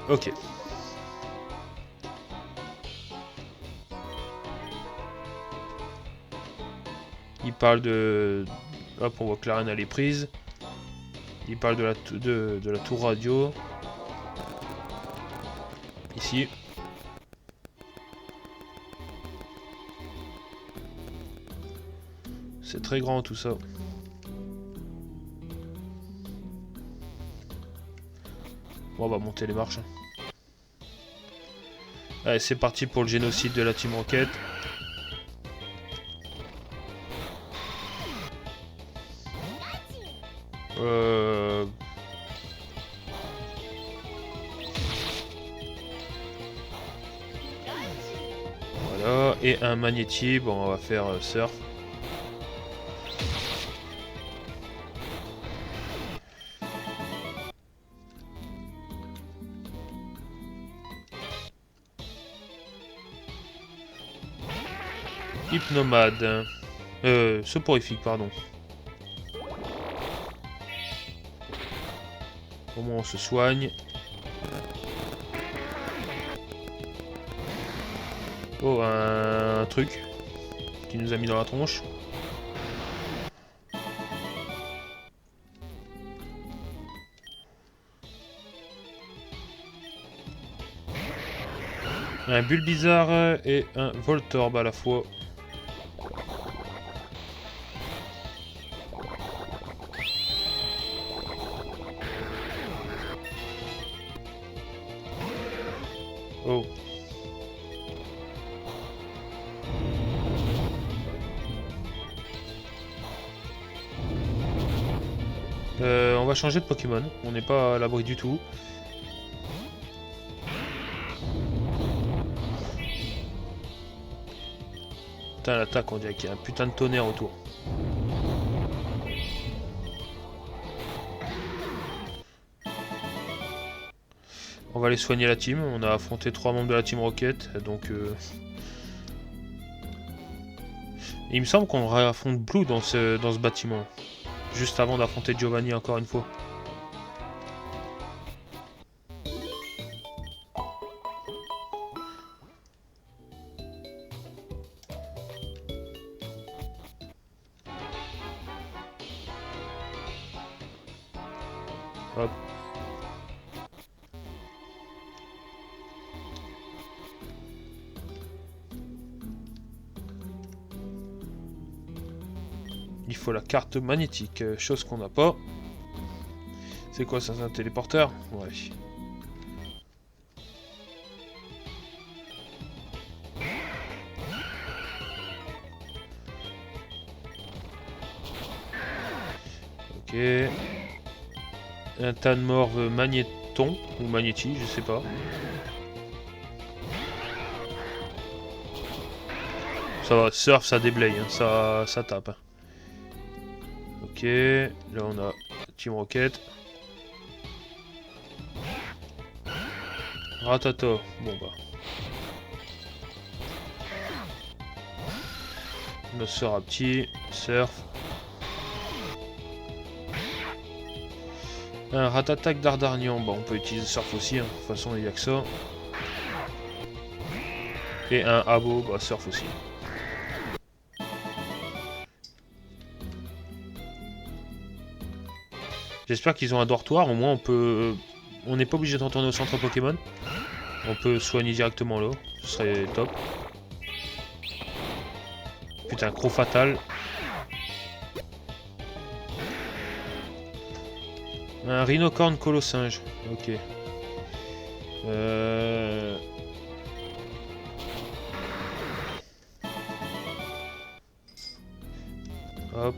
Ok. Il parle de... Hop, on voit que l'arène elle est prise. Il parle de la tour radio. Ici. C'est très grand tout ça. Bon, on va monter les marches. Allez, c'est parti pour le génocide de la Team Rocket. Voilà, et un magnéti. Bon, on va faire surf. Hypnomade. Soporifique, pardon. Comment on se soigne? Oh, un truc qui nous a mis dans la tronche. Un Bulbizarre et un Voltorb à la fois. Oh. On va changer de Pokémon. On n'est pas à l'abri du tout. Putain, l'attaque, on dirait qu'il y a un putain de tonnerre autour. On va aller soigner la team. On a affronté 3 membres de la Team Rocket. Donc... Il me semble qu'on réaffronte Blue dans ce bâtiment. Juste avant d'affronter Giovanni encore une fois. Hop. Il faut la carte magnétique, chose qu'on n'a pas. C'est quoi ça, c'est un téléporteur? Ouais. Ok. Un tas de morve magnéton ou magnéti, je sais pas. Ça va, surf, ça déblaye, hein, ça tape. Hein. Ok, là on a Team Rocket. Ratata, bon bah. Nosferapti, surf. Un Ratatak d'Ardarnian, bah on peut utiliser surf aussi, hein. De toute façon il n'y a que ça. Et un Abo, bah surf aussi. J'espère qu'ils ont un dortoir, au moins on peut... On n'est pas obligé de retourner au centre Pokémon. On peut soigner directement là, ce serait top. Putain, Croc fatal. Un Rhinocorn Colossinge, ok. Hop.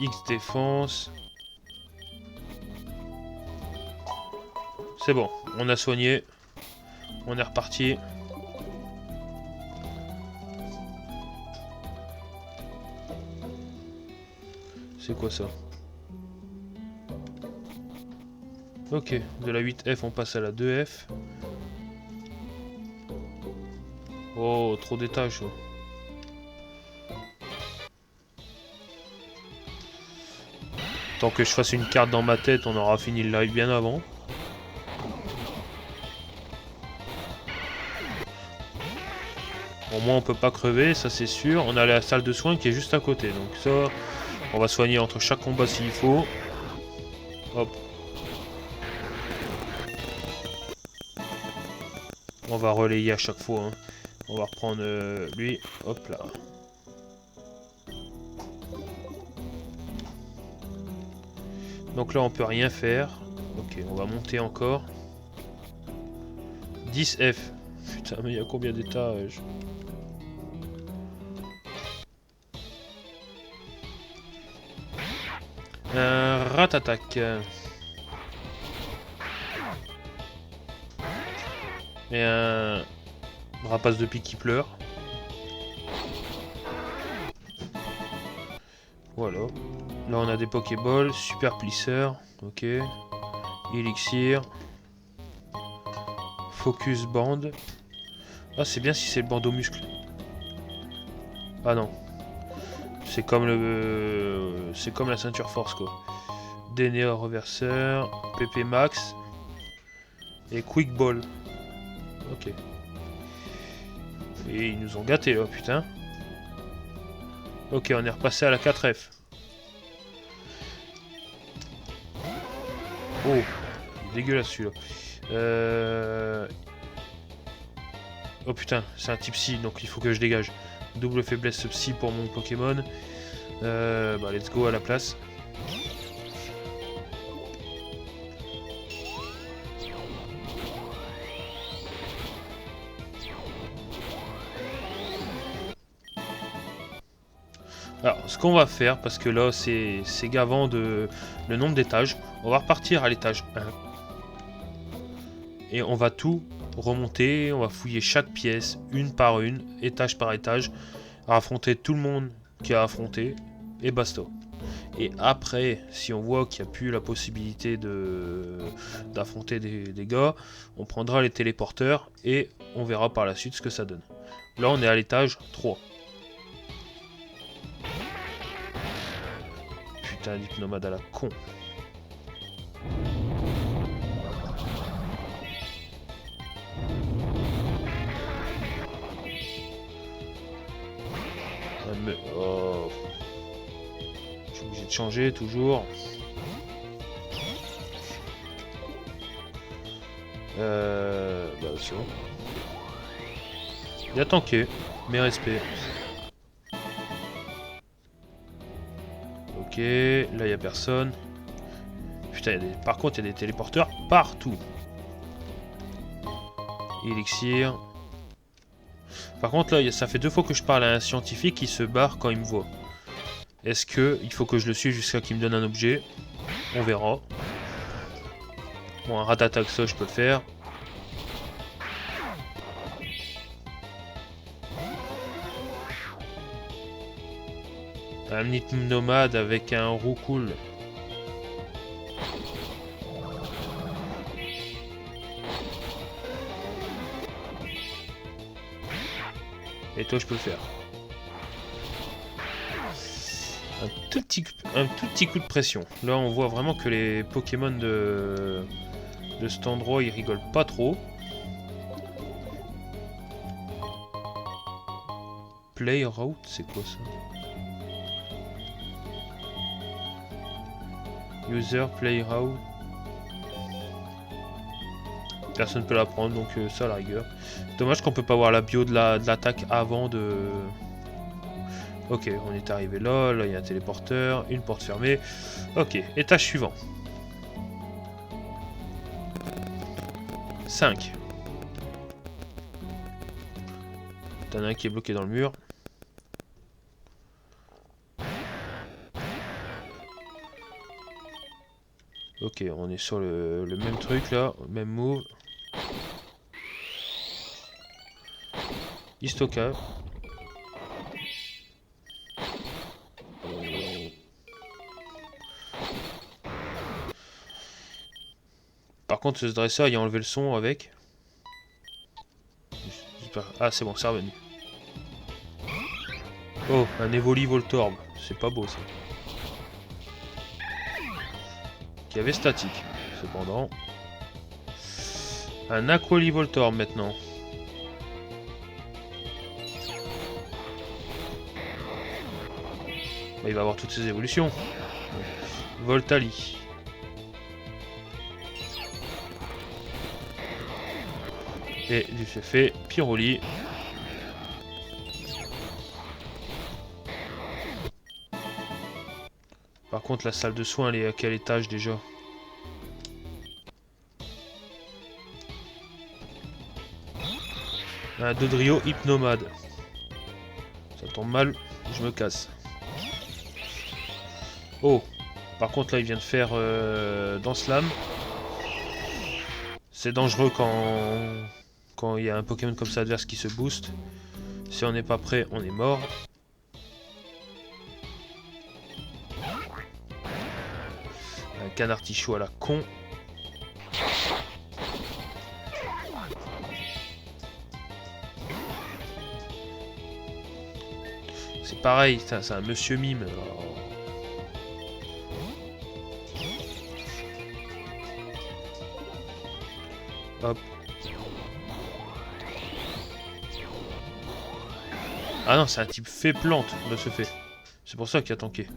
X défense. C'est bon, on a soigné. On est reparti. C'est quoi ça? Ok, de la 8F on passe à la 2F. Oh, trop d'étages. Tant que je fasse une carte dans ma tête, on aura fini le live bien avant. Au moins on peut pas crever, ça c'est sûr. On a la salle de soins qui est juste à côté. Donc ça, on va soigner entre chaque combat s'il faut. Hop. On va relayer à chaque fois. Hein. On va reprendre lui. Hop là. Donc là on peut rien faire. Ok, on va monter encore. 10F. Putain, mais il y a combien d'étages? Un Ratatak. Et un rapace de pique qui pleure. Voilà. Là on a des Pokéballs, super plisseur, ok. Elixir. Focus band. Ah c'est bien si c'est le bandeau muscle. Ah non. C'est comme le. C'est comme la ceinture force quoi. Dénéa reverseur. PP max. Et quick ball. Ok. Et ils nous ont gâtés là, putain. Ok, on est repassé à la 4F. Oh, dégueulasse celui-là. Oh putain, c'est un type psy, donc il faut que je dégage. Double faiblesse psy pour mon Pokémon. Bah, let's go à la place. Alors, ce qu'on va faire, parce que là, c'est gavant de le nombre d'étages, on va repartir à l'étage 1. Et on va tout remonter, on va fouiller chaque pièce, une par une, étage par étage, affronter tout le monde qui a affronté, et basta. Et après, si on voit qu'il n'y a plus la possibilité d'affronter des gars, on prendra les téléporteurs, et on verra par la suite ce que ça donne. Là, on est à l'étage 3. Putain, l'hypnomade à la con. Oh. Je suis obligé de changer toujours. Bah c'est bon. Il a tanké, mes respects. Ok, là il y a personne. Putain, par contre il y a des téléporteurs partout. Élixir. Par contre là, ça fait 2 fois que je parle à un scientifique qui se barre quand il me voit. Est-ce que il faut que je le suive jusqu'à qu'il me donne un objet? On verra. Bon, un ratataxa, je peux le faire. Un nomade avec un roux cool. Et toi, je peux le faire. Un tout petit coup de pression. Là, on voit vraiment que les Pokémon de cet endroit, ils rigolent pas trop. Play route, c'est quoi ça? User play route. Personne peut la prendre, donc ça à la rigueur. Dommage qu'on peut pas voir la bio de l'attaque avant de... Ok, on est arrivé là, là il y a un téléporteur, une porte fermée. Ok, étage suivant. 5. T'en as un qui est bloqué dans le mur. Ok, on est sur le même truc là, même move. Histoka. Par contre, ce dresseur, il a enlevé le son avec. Ah, c'est bon, c'est revenu. Oh, un Evoli Voltorb. C'est pas beau ça. Qui avait statique, cependant. Un Aquali Voltorb maintenant. Bah, il va avoir toutes ses évolutions. Voltali. Et du fait Pyroli. Par contre, la salle de soins, elle est à quel étage déjà? Un Dodrio Hypnomade. Ça tombe mal, je me casse. Oh, par contre là il vient de faire Danse Lame. C'est dangereux quand il y a un Pokémon comme ça adverse qui se booste. Si on n'est pas prêt, on est mort. Un Canartichaud à la con. C'est pareil, c'est un monsieur mime. Hop. Ah non, c'est un type fait plante de ce fait. C'est pour ça qu'il a tanké.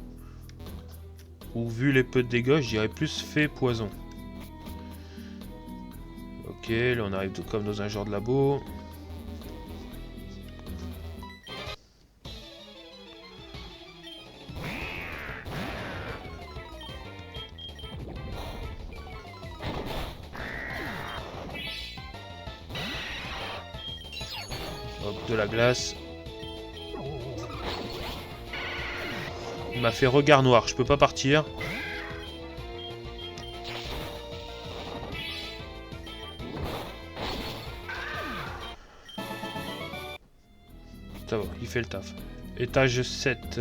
Ou vu les peu de dégâts, je dirais plus fait poison. Ok, là on arrive tout comme dans un genre de labo. Hop, de la glace. Il m'a fait regard noir, je peux pas partir. Ça va, il fait le taf. Étage 7.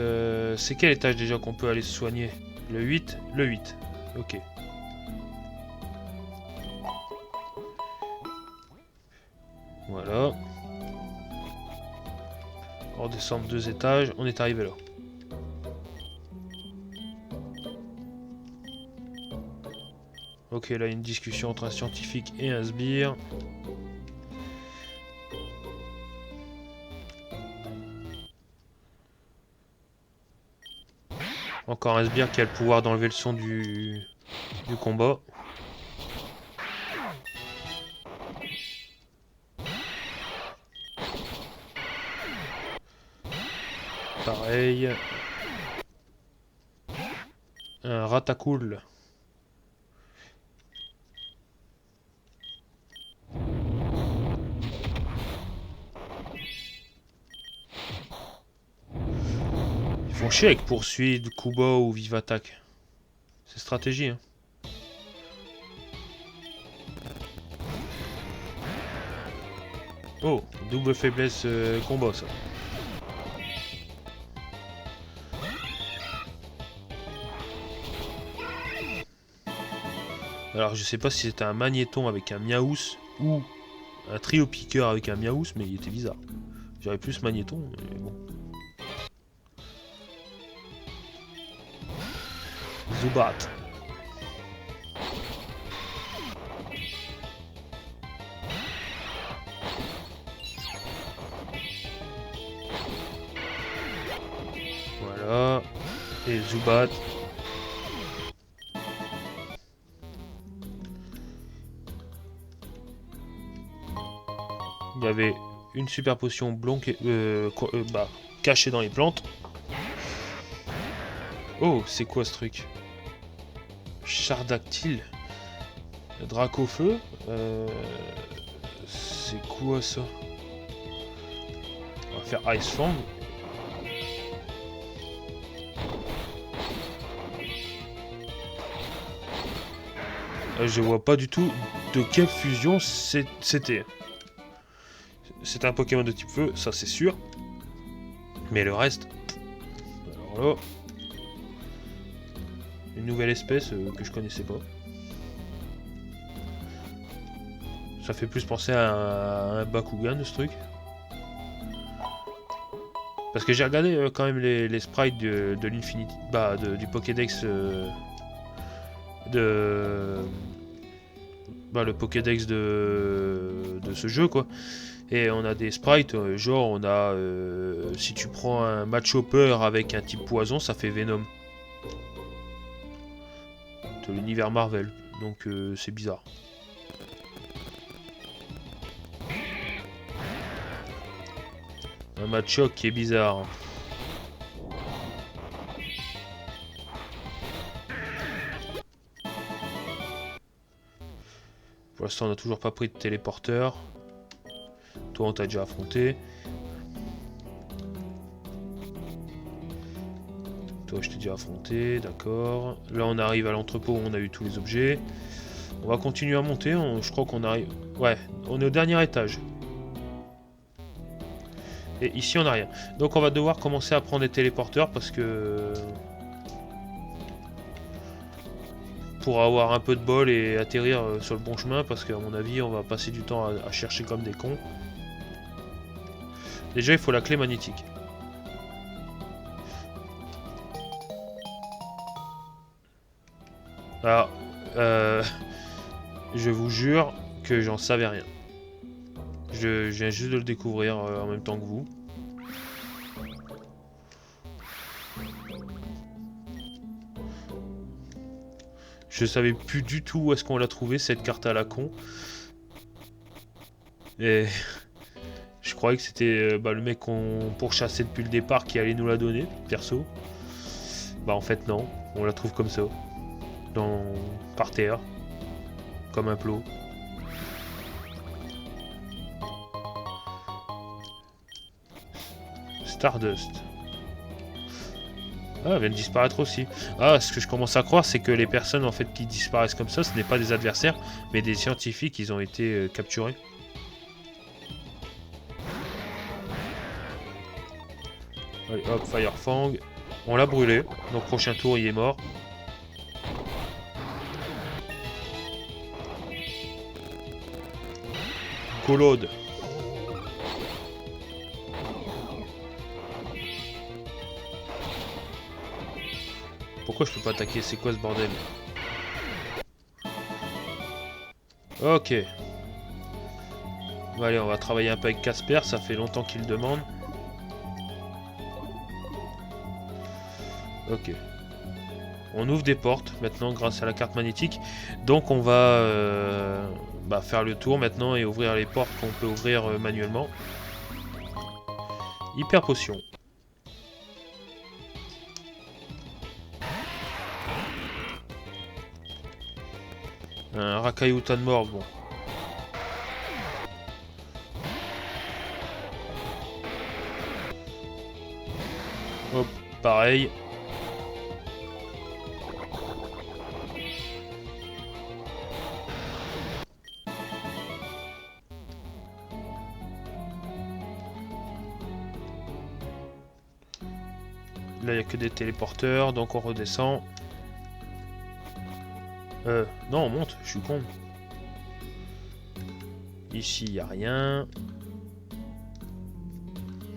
C'est quel étage déjà qu'on peut aller se soigner? Le 8? Le 8. Ok. Voilà. On redescend 2 étages. On est arrivé là. Ok, là, une discussion entre un scientifique et un sbire. Encore un sbire qui a le pouvoir d'enlever le son du combat. pareil. Un Ratacool. Ils font chier avec poursuite, Kuba ou vive attaque. C'est stratégie, hein. Oh, double faiblesse combat ça. Alors je sais pas si c'était un magnéton avec un miaous ou un trio piqueur avec un miaous, mais il était bizarre. J'aurais plus magnéton, mais bon. Zubat. Voilà. Et Zubat. Il y avait une super potion cachée dans les plantes. Oh, c'est quoi ce truc? Chardactyle. Dracofeu. C'est quoi ça? On va faire Ice Fang. Je vois pas du tout de quelle fusion c'était. C'est un Pokémon de type feu, ça c'est sûr. Mais le reste... Alors là... Une nouvelle espèce que je connaissais pas. Ça fait plus penser à un Bakugan ce truc. Parce que j'ai regardé quand même les sprites de l'Infinity... du Pokédex... le Pokédex de ce jeu quoi. Et on a des sprites, genre on a si tu prends un Machopper avec un type poison, ça fait Venom. De l'univers Marvel, donc c'est bizarre. Un Machoke qui est bizarre. Pour l'instant on n'a toujours pas pris de téléporteur. Toi on t'a déjà affronté. Toi je t'ai déjà affronté, d'accord. Là on arrive à l'entrepôt où on a eu tous les objets. On va continuer à monter, je crois qu'on arrive... Ouais, on est au dernier étage. Et ici on n'a rien. Donc on va devoir commencer à prendre des téléporteurs parce que... Pour avoir un peu de bol et atterrir sur le bon chemin, parce qu'à mon avis on va passer du temps à chercher comme des cons. Déjà il faut la clé magnétique. Alors, je vous jure que j'en savais rien. Je viens juste de le découvrir en même temps que vous. Je savais plus du tout où est-ce qu'on l'a trouvé cette carte à la con. Et je croyais que c'était le mec qu'on pourchassait depuis le départ qui allait nous la donner, perso. Bah en fait non, on la trouve comme ça. Par terre. Comme un plot. Stardust. Ah, elle vient de disparaître aussi. Ah, ce que je commence à croire, c'est que les personnes en fait qui disparaissent comme ça, ce n'est pas des adversaires, mais des scientifiques, ils ont été capturés. Allez, hop, Firefang. On l'a brûlé, donc prochain tour, il est mort. Collode. Pourquoi je peux pas attaquer? C'est quoi ce bordel? Ok. Bon, allez, on va travailler un peu avec Casper, ça fait longtemps qu'il le demande. Ok. On ouvre des portes maintenant grâce à la carte magnétique. Donc on va faire le tour maintenant et ouvrir les portes qu'on peut ouvrir manuellement. Hyper potion. Un Racaillouta de mort, bon. Hop, pareil. Là, il n'y a que des téléporteurs, donc on redescend. Non, on monte, je suis con. Ici, il n'y a rien.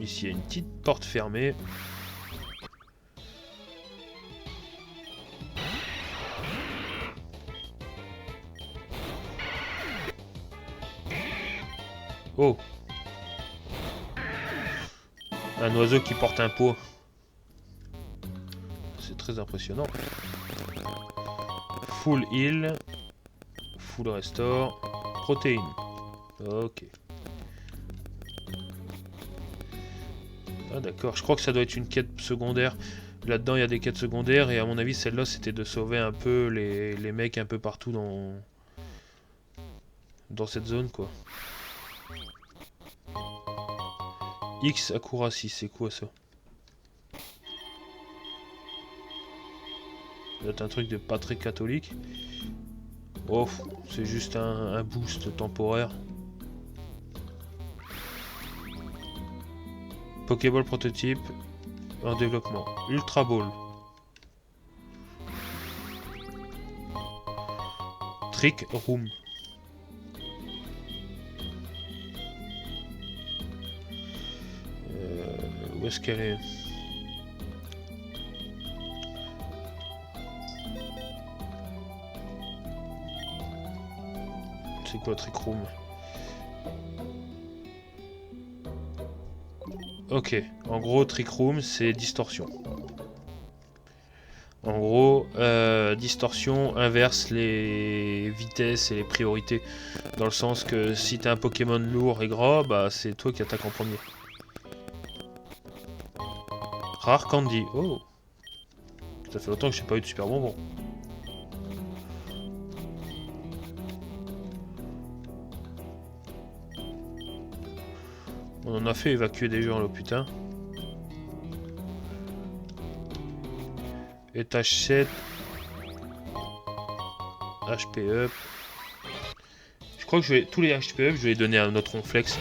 Ici, il y a une petite porte fermée. Oh! Un oiseau qui porte un pot. C'est très impressionnant. Full heal. Full restore. Protéines. Ok. Ah d'accord, je crois que ça doit être une quête secondaire. Là-dedans, il y a des quêtes secondaires. Et à mon avis, celle-là, c'était de sauver un peu les mecs un peu partout dans cette zone, quoi. X Accuracy, c'est quoi ça? C'est un truc de pas très catholique. Oh, c'est juste un boost temporaire. Pokéball prototype en développement. Ultra Ball. Trick Room. Où est-ce qu'elle est? C'est quoi Trick Room? Ok, en gros Trick Room c'est distorsion. En gros, distorsion inverse les vitesses et les priorités. Dans le sens que si t'as un Pokémon lourd et gras, bah c'est toi qui attaques en premier. Rare Candy, oh! Ça fait longtemps que j'ai pas eu de super bonbon. On en a fait évacuer des gens là, putain. Étage 7. HP up. Je crois que je vais tous les HP up, je vais les donner à notre Ronflex.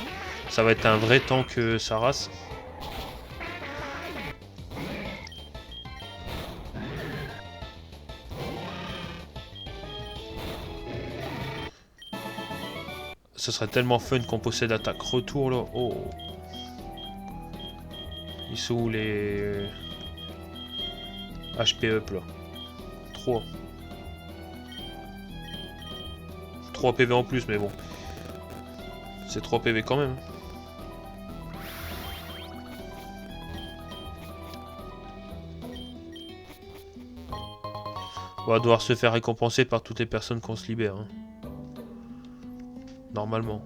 Ça va être un vrai tank sa race. Ce serait tellement fun qu'on possède attaque retour là. Oh. Ils sont où les HP up là? 3. 3 PV en plus, mais bon. C'est 3 PV quand même. On va devoir se faire récompenser par toutes les personnes qu'on se libère. Hein. Normalement.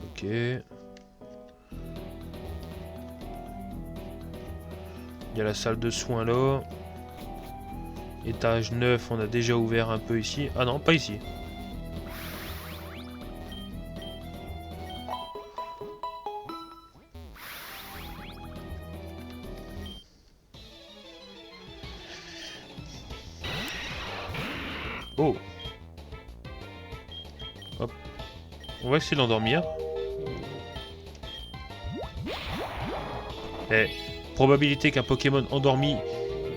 Ok. Il y a la salle de soins là. Étage 9, on a déjà ouvert un peu ici. Ah non, pas ici. Oh. Hop. On va essayer d'endormir. Et probabilité qu'un Pokémon endormi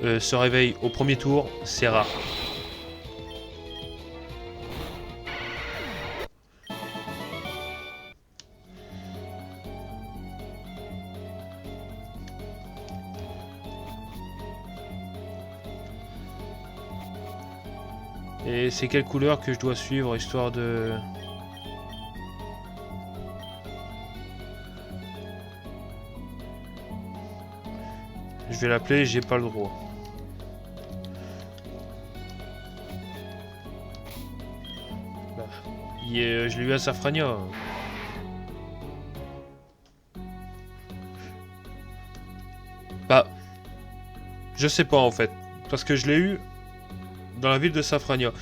se réveille au premier tour, c'est rare. Et c'est quelle couleur que je dois suivre histoire de... Je vais l'appeler, j'ai pas le droit. Bah, je l'ai eu à Safrania. Je sais pas en fait. Parce que je l'ai eu dans la ville de Safrania.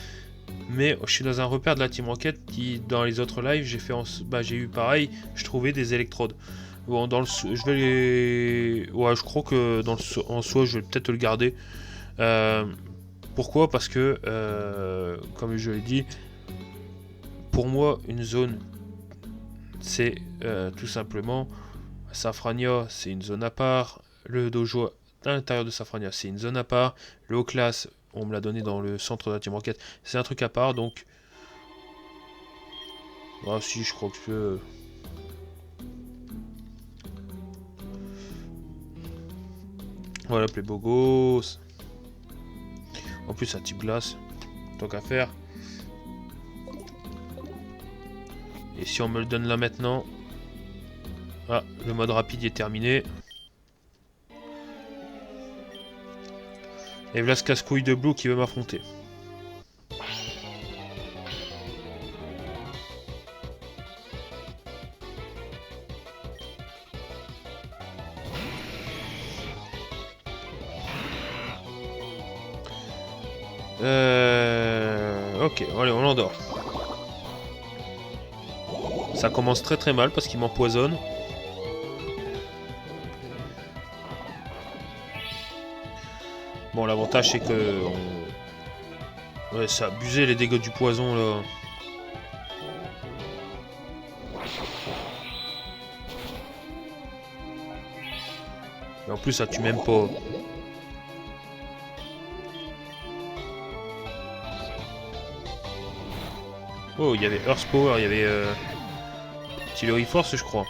Mais je suis dans un repère de la Team Rocket qui, dans les autres lives, j'ai eu pareil, je trouvais des électrodes. Bon, je vais les... Ouais, je crois que en soi, je vais peut-être le garder. Pourquoi? Parce que, comme je l'ai dit, pour moi, une zone, c'est tout simplement... Safrania, c'est une zone à part. Le dojo à l'intérieur de Safrania, c'est une zone à part. Le haut classe, on me l'a donné dans le centre de la Team Rocket, c'est un truc à part. Donc, ah si, je crois que voilà, plus beau gosse. En plus, un type glace, tant qu'à faire. Et si on me le donne là maintenant, ah, le mode rapide est terminé. Et voilà ce casse-couille de Blue qui veut m'affronter. Ok, allez, on l'endort. Ça commence très très mal parce qu'il m'empoisonne. Bon, l'avantage c'est que... Ouais, c'est abusé les dégâts du poison là. Et en plus, ça tue même pas. Oh, il y avait Earth Power, il y avait Artillery Force, je crois.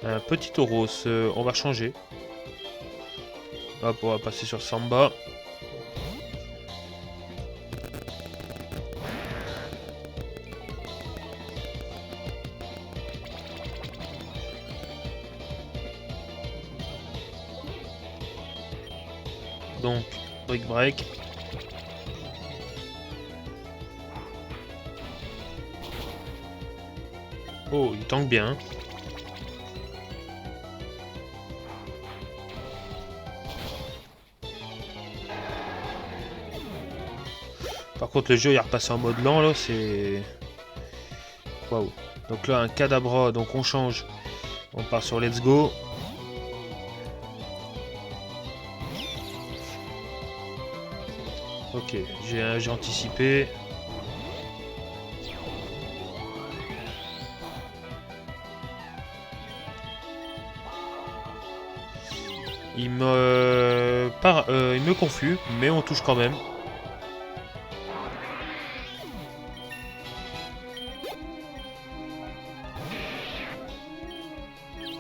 Un petit Tauros, on va changer. Hop, on va passer sur Samba. Donc, Brick Break. Oh, il tank bien. Par contre, le jeu il est repassé en mode lent là, c'est... Waouh. Donc là, un Kadabra, donc on change. On part sur Let's Go. Ok, j'ai anticipé. Il me confus, mais on touche quand même.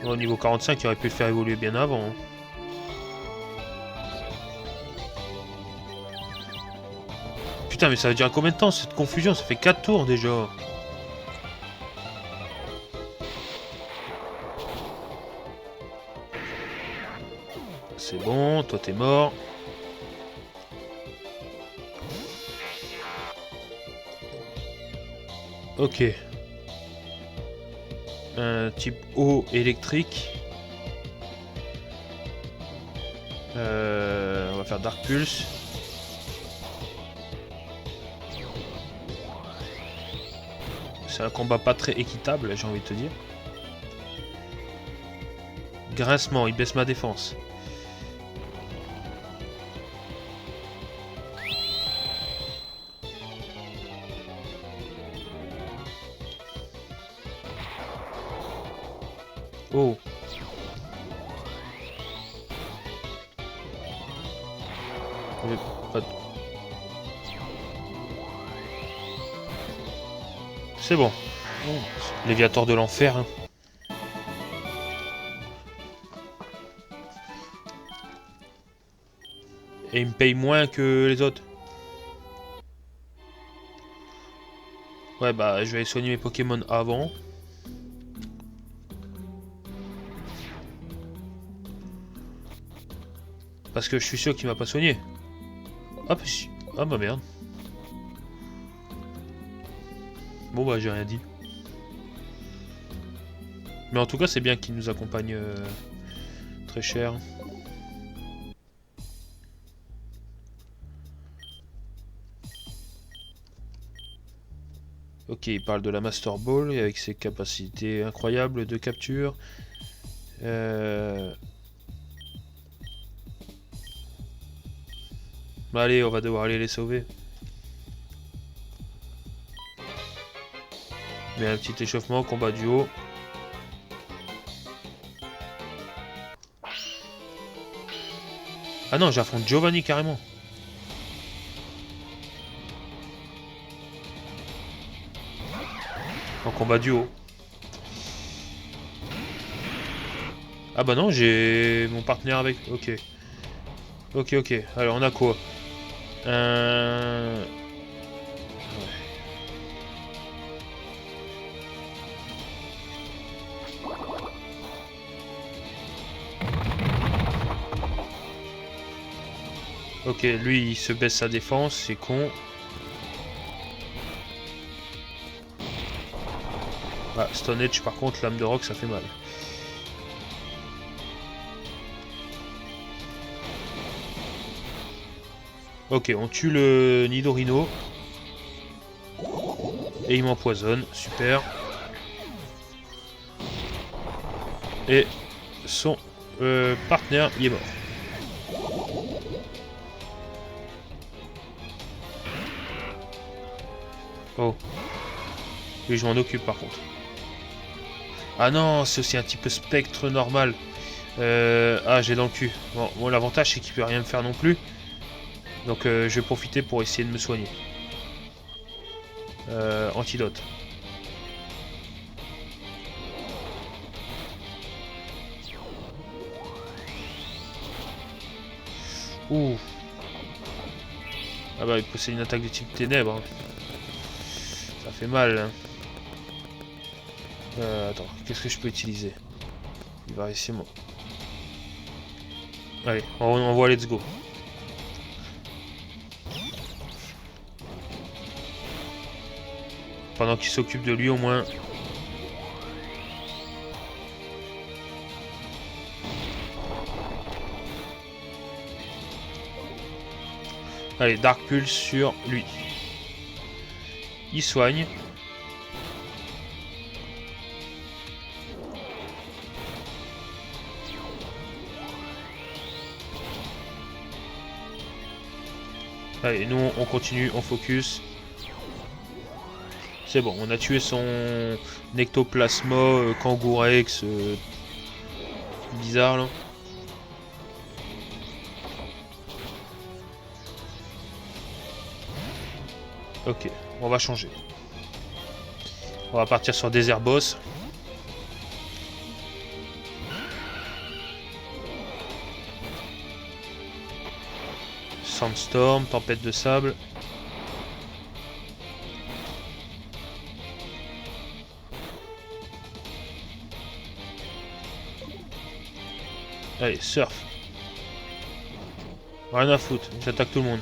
Au niveau 45, il aurait pu le faire évoluer bien avant. Hein. Putain, mais ça veut dire combien de temps cette confusion? Ça fait 4 tours déjà. C'est bon, toi t'es mort. Ok. Un type eau électrique. On va faire Dark Pulse. C'est un combat pas très équitable, j'ai envie de te dire. Grincement, il baisse ma défense. Oh. C'est bon. Léviator de l'enfer. Hein. Et il me paye moins que les autres. Ouais, bah, je vais aller soigner mes Pokémon avant. Parce que je suis sûr qu'il m'a pas soigné. Hop, ah bah merde. Bon bah j'ai rien dit. Mais en tout cas, c'est bien qu'il nous accompagne très cher. Ok, il parle de la Master Ball et avec ses capacités incroyables de capture. Allez, on va devoir aller les sauver. Mais un petit échauffement, combat duo. Ah non, j'affronte Giovanni carrément. En combat duo. Ah bah non, j'ai mon partenaire avec... Ok. Ok, ok. Alors, on a quoi? Ouais. Ok, lui, il se baisse sa défense, c'est con. Ah, Stone Edge, par contre, lame de roc, ça fait mal. Ok, on tue le Nidorino. Et il m'empoisonne, super. Et son partenaire, il est mort. Oh. Lui, je m'en occupe par contre. Ah non, c'est aussi un type spectre normal. Ah, j'ai dans le cul. Bon, l'avantage, c'est qu'il peut rien me faire non plus. Donc, je vais profiter pour essayer de me soigner. Antidote. Ouh. Ah bah, il possède une attaque de type ténèbres. Hein. Ça fait mal. Hein. Attends, qu'est-ce que je peux utiliser? Il va essayer moi. Allez, on envoie let's go. Pendant qu'il s'occupe de lui au moins. Allez, Dark Pulse sur lui. Il soigne. Allez, nous on continue, on focus. C'est bon, on a tué son Nectoplasma, Kangourex, bizarre là. Ok, on va changer. On va partir sur Desert Boss. Sandstorm, tempête de sable. Allez, surf. Rien à foutre, j'attaque tout le monde.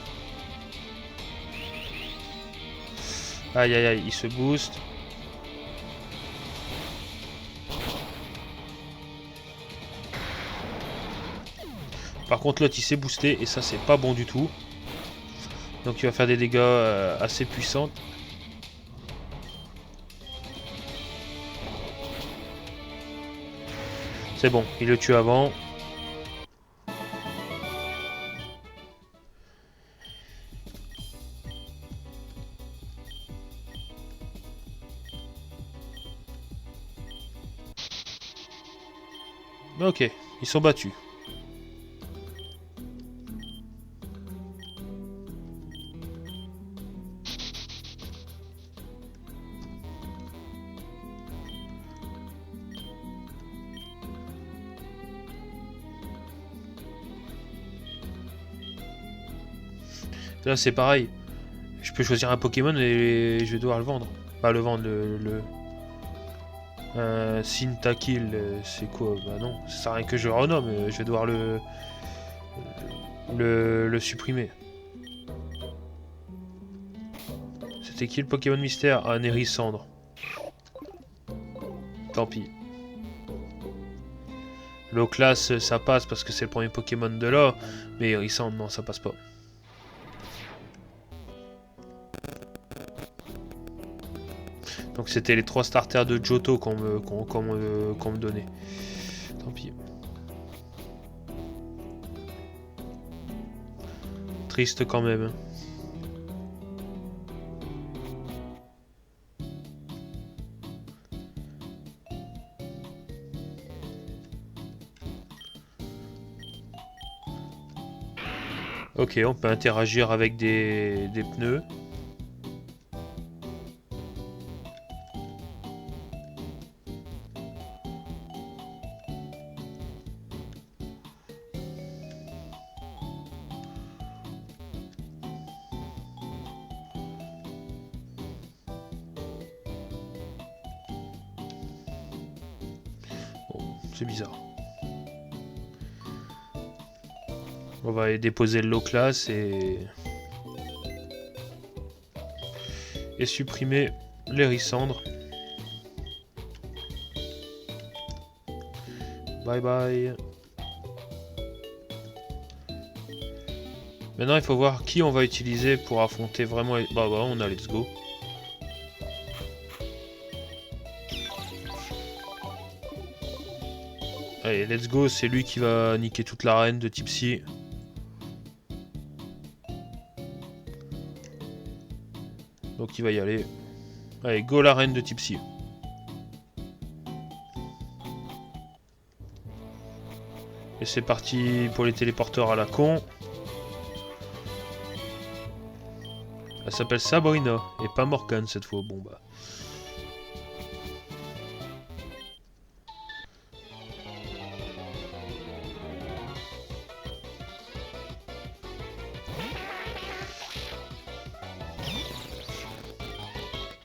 Aïe aïe aïe, il se booste. Par contre l'autre il s'est boosté et ça c'est pas bon du tout. Donc il va faire des dégâts assez puissants. C'est bon, il le tue avant. Ok, ils sont battus. Là c'est pareil. Je peux choisir un Pokémon et je vais devoir le vendre. Pas le vendre, Sintakil, c'est quoi? Bah non, ça sert à rien que je le renomme, je vais devoir le supprimer. C'était qui le Pokémon mystère? Ah, Nérisandre. Tant pis. Low class, ça passe parce que c'est le premier Pokémon de là. Mais Hérissandre, non, ça passe pas. Donc c'était les 3 starters de Johto qu'on me donnait. Tant pis. Triste quand même. Ok, on peut interagir avec des pneus. Bon, c'est bizarre. On va aller déposer le low class et supprimer l'Hérissandre. Bye bye. Maintenant il faut voir qui on va utiliser pour affronter vraiment... Bah on a Let's Go. Allez, Let's Go, c'est lui qui va niquer toute l'arène de Tipsy. Donc il va y aller. Allez, go l'arène de Tipsy. Et c'est parti pour les téléporteurs à la con. Elle s'appelle Sabrina et pas Morgane cette fois. Bon bah.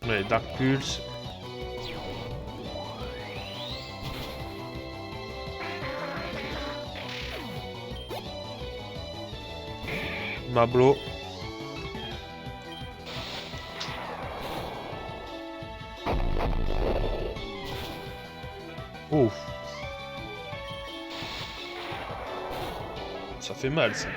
Ouais, Dark Pulse. Mablo. Oh. Ça fait mal ça.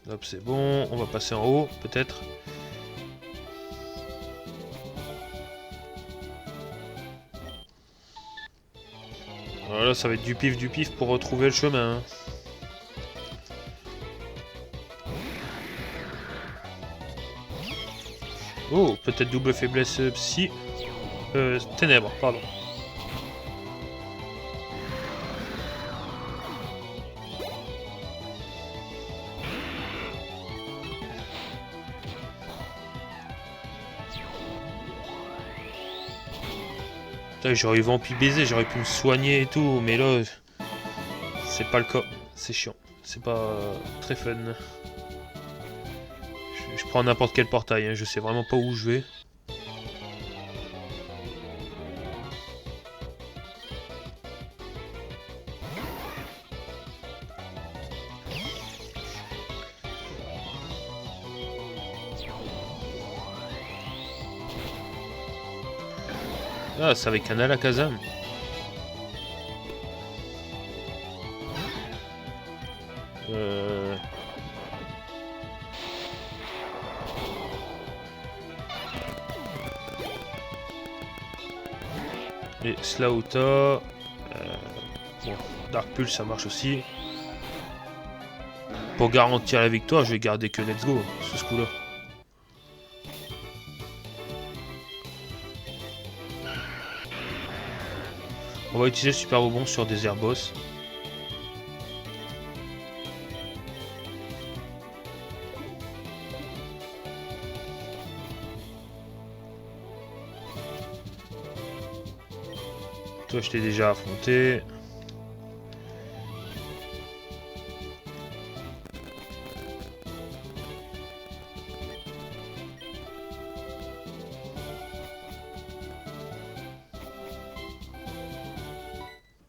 Hop, c'est bon. On va passer en haut, peut-être. Voilà, ça va être du pif pour retrouver le chemin. Oh, peut-être double faiblesse psy. Ténèbres, pardon. J'aurais eu Vampi baiser, j'aurais pu me soigner et tout, mais là, c'est pas le cas. C'est chiant. C'est pas très fun. Je prends n'importe quel portail, hein, je sais vraiment pas où je vais. Ah, c'est avec un Alakazam. Et Slaughter. Bon, Dark Pulse, ça marche aussi. Pour garantir la victoire, je vais garder que Let's Go sur ce coup-là. On va utiliser le super rebond sur des Airboss. Toi, je t'ai déjà affronté.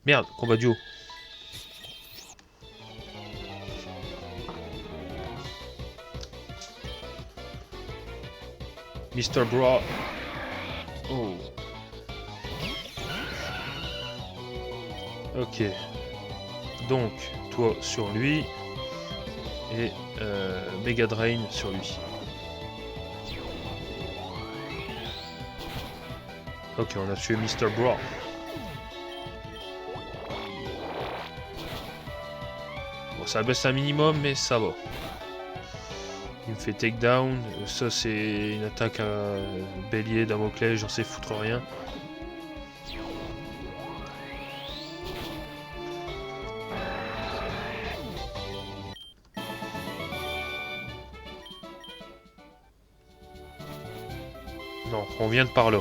Merde, combat duo. Mr. Bra. Oh. Ok. Donc, toi sur lui. Et Mega Drain sur lui. Ok, on a tué Mr. Bra. Bon, ça baisse un minimum, mais ça va. Il me fait takedown. Ça, c'est une attaque à bélier, Damoclès, j'en sais foutre rien. Non, on vient de par là.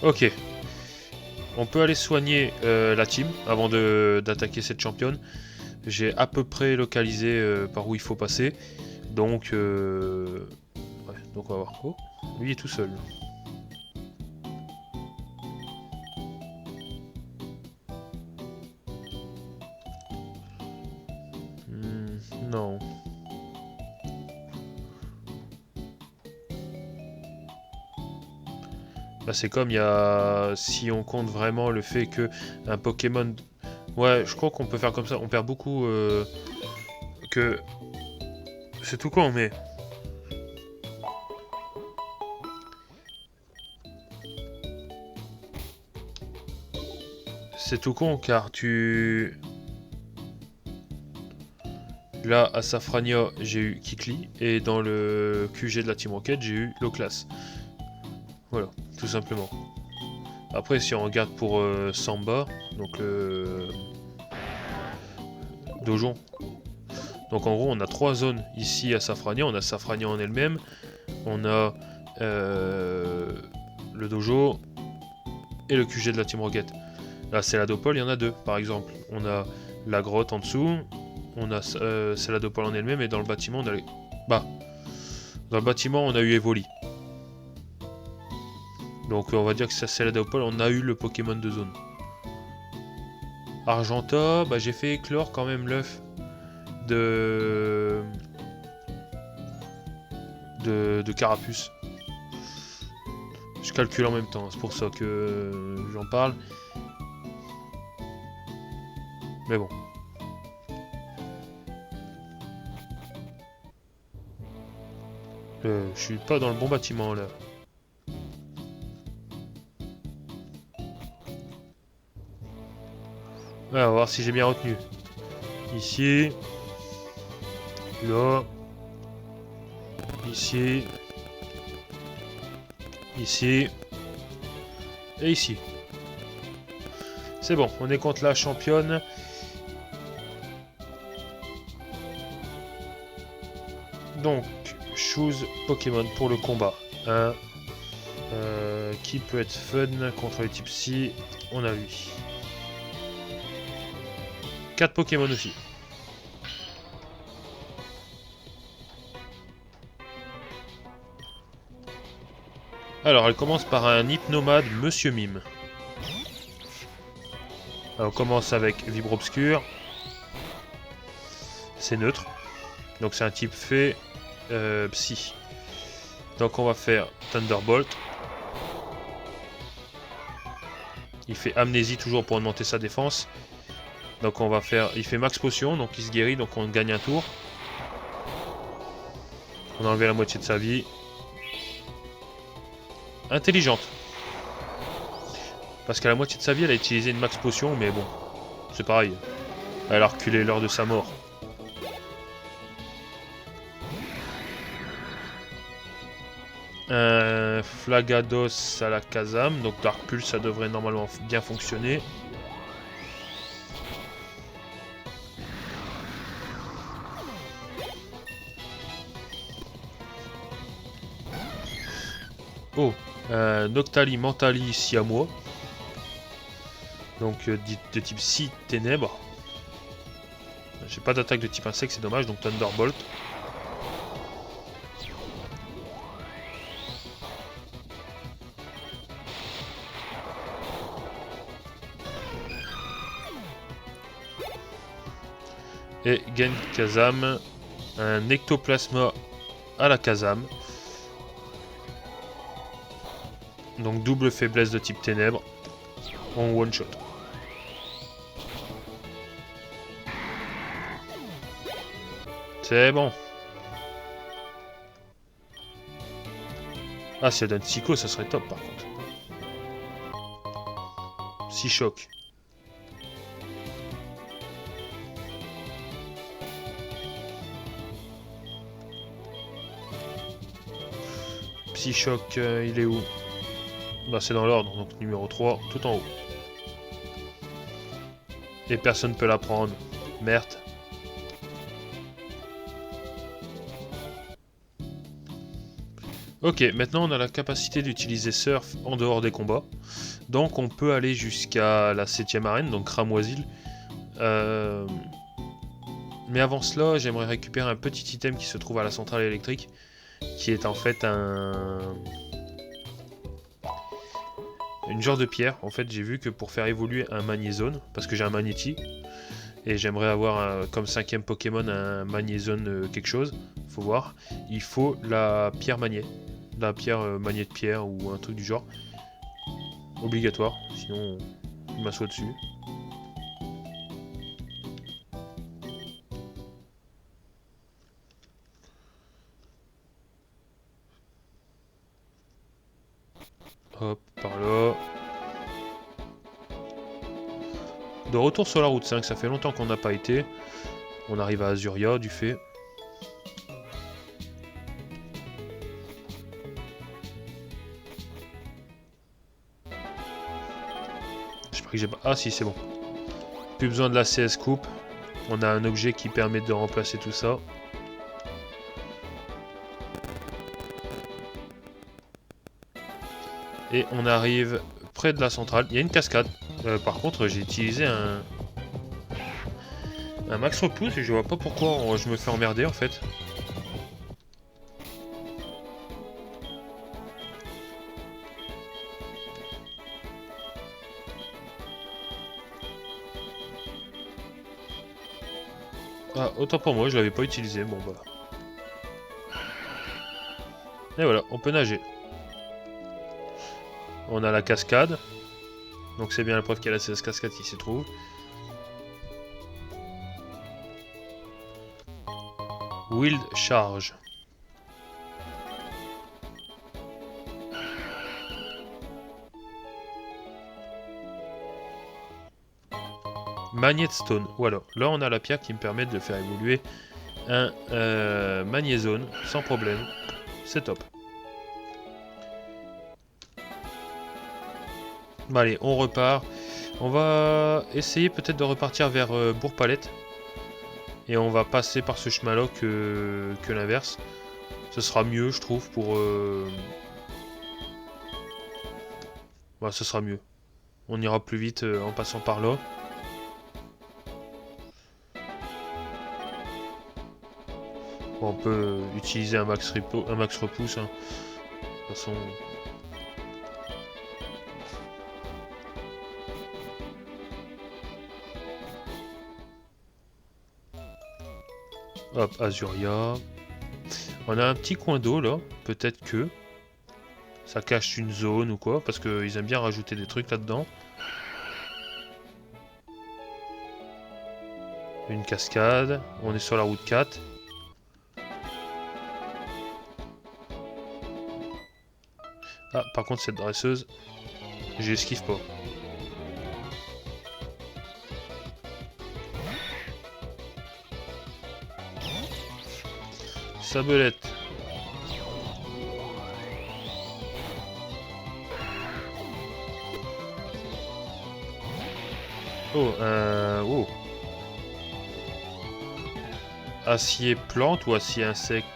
Ok. On peut aller soigner la team avant d'attaquer cette championne. J'ai à peu près localisé par où il faut passer. Donc, ouais, donc on va voir. Oh, lui est tout seul. Non. Bah, c'est comme il y a... Si on compte vraiment le fait que un Pokémon... Ouais, je crois qu'on peut faire comme ça. On perd beaucoup... que... C'est tout con, mais... C'est tout con, car tu... Là, à Safrania, j'ai eu Kikli. Et dans le QG de la Team Rocket, j'ai eu Loclas. Voilà, tout simplement. Après, si on regarde pour Samba, donc le Dojon. Donc en gros, on a 3 zones ici à Safrania. On a Safrania en elle-même. On a le Dojo et le QG de la Team Rocket. Là, Céladopole, il y en a 2, par exemple. On a la grotte en dessous. On a Céladopole en elle-même. Et dans le bâtiment, on a les... Bah, dans le bâtiment, on a eu Evoli. Donc on va dire que ça c'est la Céladopole, on a eu le Pokémon de zone. Argenta, bah j'ai fait éclore quand même l'œuf de Carapuce. Je calcule en même temps, c'est pour ça que j'en parle. Mais bon. Je suis pas dans le bon bâtiment là. Ouais, on va voir si j'ai bien retenu. Ici. Là. Ici. Ici. Et ici. C'est bon, on est contre la championne. Donc, choose Pokémon pour le combat. 1. Qui peut être fun contre les types psy? On a lui. 4 Pokémon aussi. Alors, elle commence par un Hypnomade Monsieur Mime. Alors, on commence avec Vibro-Obscur. C'est neutre. Donc c'est un type fée psy. Donc on va faire Thunderbolt. Il fait Amnésie toujours pour augmenter sa défense. Donc on va faire... Il fait Max Potion, donc il se guérit, donc on gagne un tour. On a enlevé la moitié de sa vie. Intelligente. Parce qu'à la moitié de sa vie, elle a utilisé une Max Potion, mais bon, c'est pareil. Elle a reculé lors de sa mort. Un Flagados à la Kazam, donc Dark Pulse, ça devrait normalement bien fonctionner. Oh, un Noctali Mentali Siamois. Donc de type Psy Ténèbres. J'ai pas d'attaque de type insecte, c'est dommage, donc Thunderbolt. Et Genkazam, un Ectoplasma à la Kazam. Donc double faiblesse de type ténèbres. En one shot. C'est bon. Ah, si elle donne Psycho, ça serait top par contre. Psychoc. Psychoc, il est où? Bah, c'est dans l'ordre, donc numéro 3, tout en haut. Et personne ne peut la prendre. Merde. Ok, maintenant on a la capacité d'utiliser Surf en dehors des combats. Donc on peut aller jusqu'à la 7ème arène, donc Cramoisil. Mais avant cela, j'aimerais récupérer un petit item qui se trouve à la centrale électrique. Qui est en fait une genre de pierre. En fait, j'ai vu que pour faire évoluer un Magnézone, parce que j'ai un Magnéti, et j'aimerais avoir comme 5ème Pokémon un Magnézone quelque chose, faut voir, il faut la pierre Magné. La pierre Magné de pierre ou un truc du genre. Obligatoire, sinon il m'assoit dessus. Hop, par là. De retour sur la route 5, ça fait longtemps qu'on n'a pas été. On arrive à Azuria, du fait. J'espère que j'ai pas... Ah si, c'est bon. Plus besoin de la CS Coupe. On a un objet qui permet de remplacer tout ça. Et on arrive près de la centrale. Il y a une cascade. Par contre, j'ai utilisé un max repousse et je vois pas pourquoi je me fais emmerder en fait. Ah, autant pour moi, je l'avais pas utilisé. Bon, voilà. Et voilà, on peut nager. On a la cascade. Donc c'est bien la preuve qu'il y a la CS cascade qui s'y trouve. Wild Charge. Magnet Stone. Voilà. Là on a la pierre qui me permet de faire évoluer un Magnézone sans problème. C'est top. Bon, allez, on repart. On va essayer peut-être de repartir vers Bourg-Palette. Et on va passer par ce chemin-là que l'inverse. Ce sera mieux, je trouve, pour... Bah, ce sera mieux. On ira plus vite en passant par là. Bon, on peut utiliser un max repousse. Hein. De toute façon... Hop, Azuria. On a un petit coin d'eau là, peut-être que ça cache une zone ou quoi, parce qu'ils aiment bien rajouter des trucs là-dedans. Une cascade, on est sur la route 4. Ah, par contre cette dresseuse, j'esquive pas. Sabelette. Oh, oh. Acier plante ou acier insecte?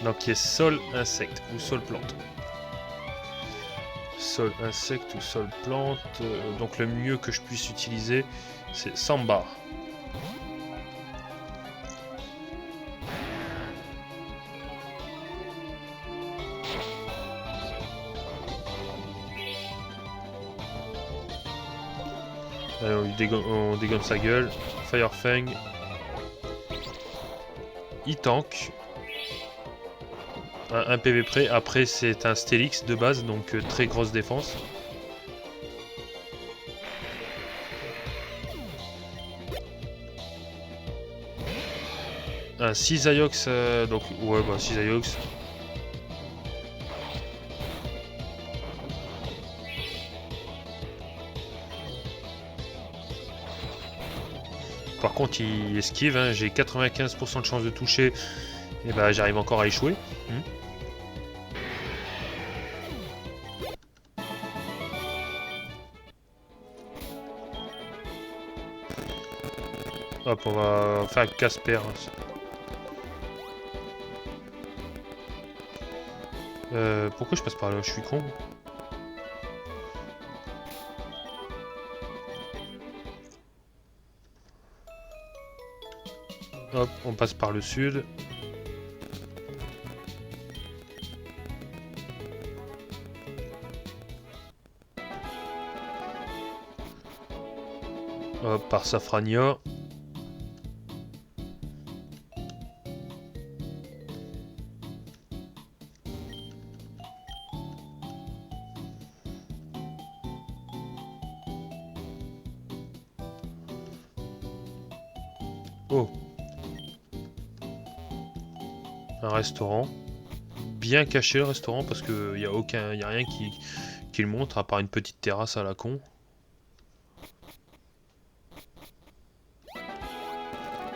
Non, qui est sol insecte ou sol plante. Sol insecte ou sol plante. Donc le mieux que je puisse utiliser, c'est Samba. Allez, on dégomme sa gueule. Firefang. il tank. Un PV près. Après, c'est un Stélix de base, donc très grosse défense. Un Cisaiox, donc ouais, bah Cisaiox. Par contre, il esquive, hein. J'ai 95% de chance de toucher. Et bah, j'arrive encore à échouer. Hop, on va faire Casper. Pourquoi je passe par là? Je suis con. Hop, on passe par le sud. Hop, par Safrania. Oh. Un restaurant. Bien caché le restaurant parce que y a rien qui le montre à part une petite terrasse à la con.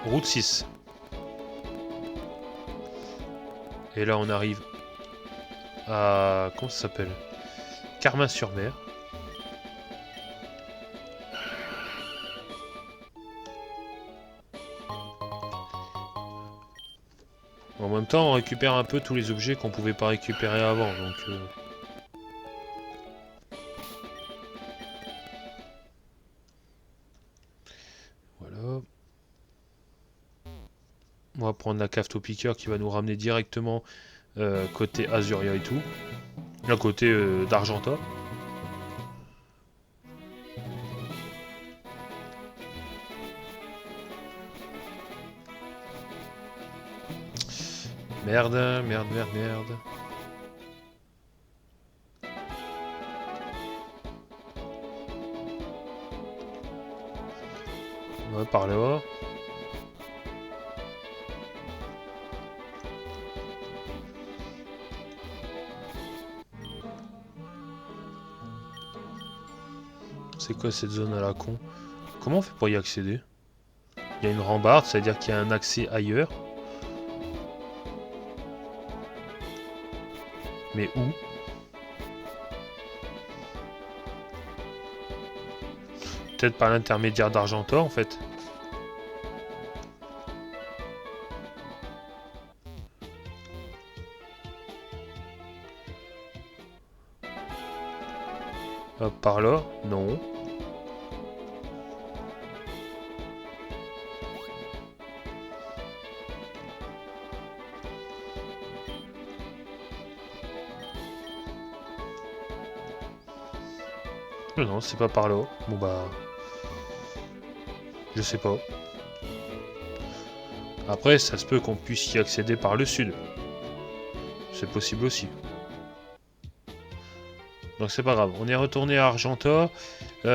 Route 6. Et là on arrive à... Comment ça s'appelle? Carmin-sur-Mer. En même temps on récupère un peu tous les objets qu'on pouvait pas récupérer avant. Donc voilà. On va prendre la cafeto piqueur qui va nous ramener directement côté Azuria et tout. Là côté d'Argenta. Merde, merde, merde, merde. Ouais, par là. C'est quoi cette zone à la con? Comment on fait pour y accéder? Il y a une rambarde, c'est-à-dire qu'il y a un accès ailleurs. Mais où? Peut-être par l'intermédiaire d'Argenta en fait. Hop, par là? Non. Non, non, c'est pas par là. Bon bah... Je sais pas. Après, ça se peut qu'on puisse y accéder par le sud. C'est possible aussi. Donc c'est pas grave. On est retourné à Argenta. Il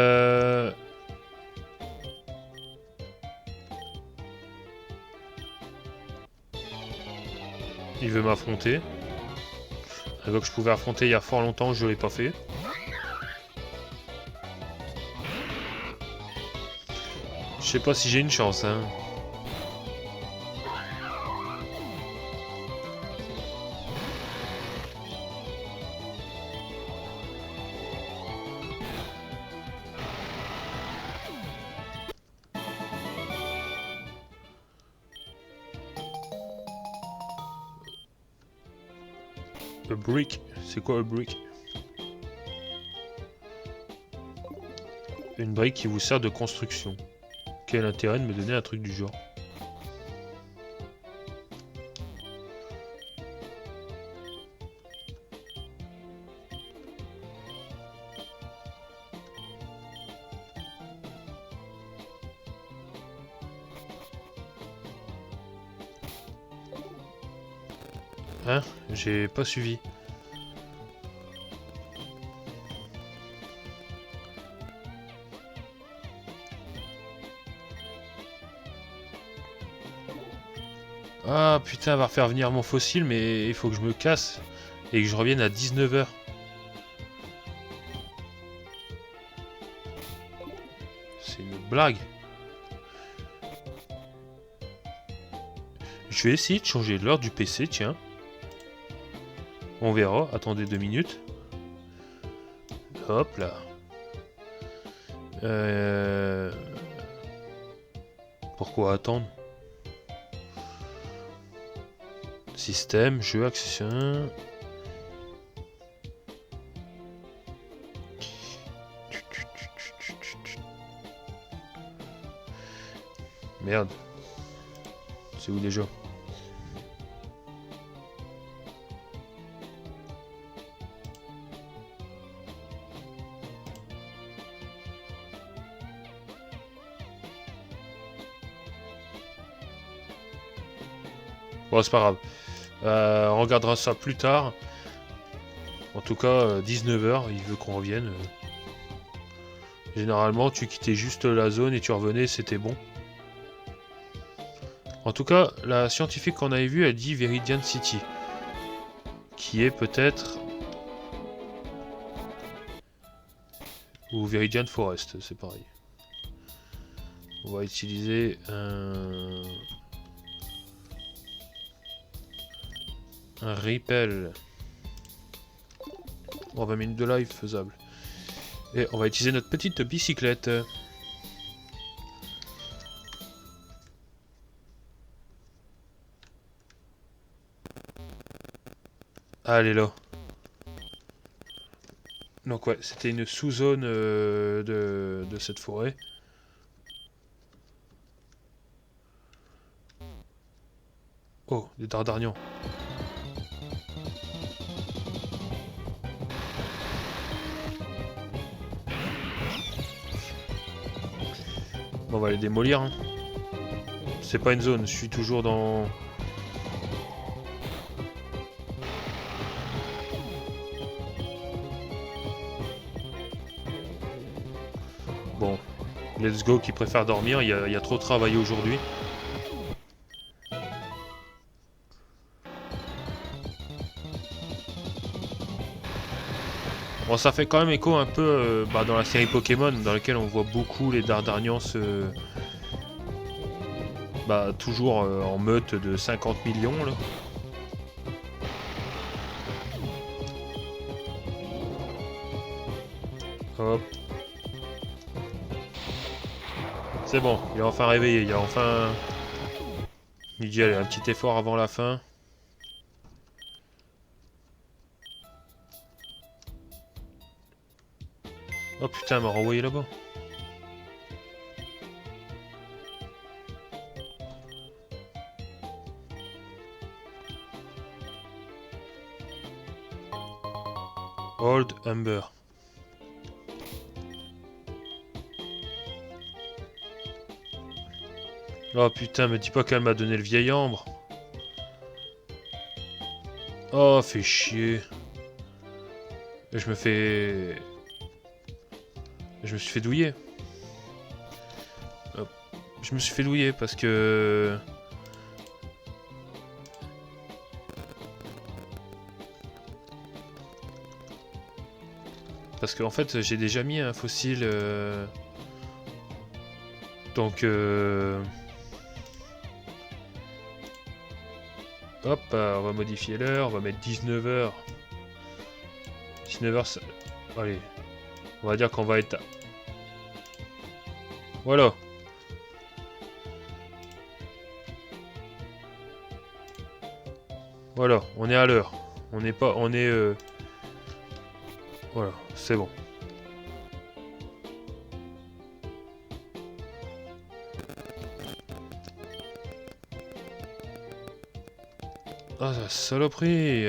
veut m'affronter. Un gars que je pouvais affronter il y a fort longtemps, je l'ai pas fait. Je sais pas si j'ai une chance, hein. A brick. C'est quoi un brick? Une brique qui vous sert de construction. Quel intérêt de me donner un truc du genre? Hein? J'ai pas suivi. Ah putain, elle va refaire venir mon fossile, mais il faut que je me casse et que je revienne à 19h. C'est une blague. Je vais essayer de changer l'heure du PC, tiens. On verra, attendez 2 minutes. Hop là. Pourquoi attendre? Système, jeu, accession. Merde. C'est où déjà? Bon, c'est pas grave. On regardera ça plus tard. En tout cas, 19h, il veut qu'on revienne. Généralement, tu quittais juste la zone et tu revenais, c'était bon. En tout cas, la scientifique qu'on avait vue, elle dit Viridian City. Qui est peut-être... Ou Viridian Forest, c'est pareil. On va utiliser un repel. Bon, 20 minutes de live, faisable. Et on va utiliser notre petite bicyclette. Allez là. Donc ouais, c'était une sous-zone de cette forêt. Oh, des dardarnians. Bon, on va les démolir. Hein. C'est pas une zone, je suis toujours dans... Bon, let's go qui préfère dormir, il y a trop travaillé aujourd'hui. Bon, ça fait quand même écho un peu dans la série Pokémon, dans laquelle on voit beaucoup les Dardarnians toujours en meute de 50 millions, là. Hop. C'est bon, il est enfin réveillé, il a enfin... Il dit allez, un petit effort avant la fin. Oh putain, elle m'a renvoyé là-bas. Old Humber. Oh putain, me dis pas qu'elle m'a donné le vieil ambre. Oh, fait chier. Je me fais... Je me suis fait douiller. Hop. Je me suis fait douiller parce que... Parce qu'en fait, j'ai déjà mis un fossile... Donc... Hop, on va modifier l'heure, on va mettre 19h. 19h, ça... Allez. On va dire qu'on va être... Voilà. Voilà, on est à l'heure. On n'est pas... On est... Voilà, c'est bon. Ah, la saloperie.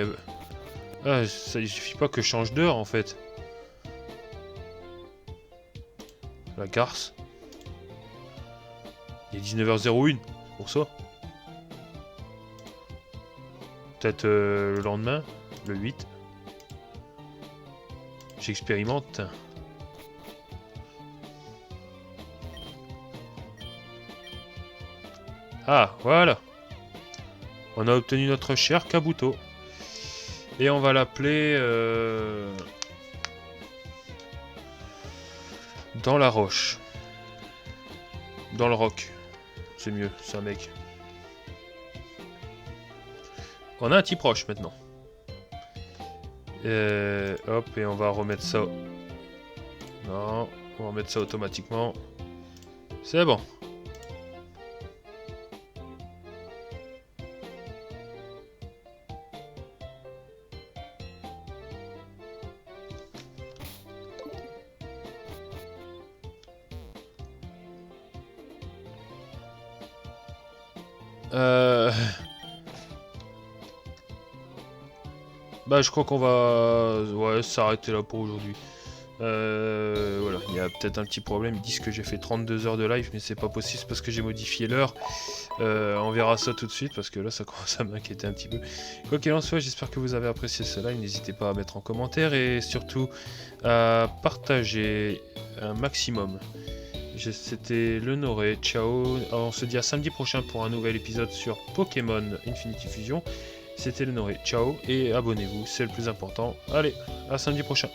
Ah, ça, il suffit pas que je change d'heure, en fait. La garce. Il est 19h01, c'est pour ça. Peut-être le lendemain, le 8. J'expérimente. Ah, voilà. On a obtenu notre cher Kabuto. Et on va l'appeler... dans la roche. Dans le roc. C'est mieux, c'est un mec. On a un type roche maintenant. Hop, et on va remettre ça. Non, on va remettre ça automatiquement. C'est bon. Bah je crois qu'on va s'arrêter là pour aujourd'hui. Voilà, il y a peut-être un petit problème, ils disent que j'ai fait 32 heures de live, mais c'est pas possible parce que j'ai modifié l'heure. On verra ça tout de suite parce que là ça commence à m'inquiéter un petit peu. Quoi qu'il en soit, j'espère que vous avez apprécié ce live, n'hésitez pas à mettre en commentaire et surtout à partager un maximum. C'était le Noré, ciao, on se dit à samedi prochain pour un nouvel épisode sur Pokémon Infinity Fusion. C'était le Noré, ciao et abonnez-vous, c'est le plus important. Allez, à samedi prochain.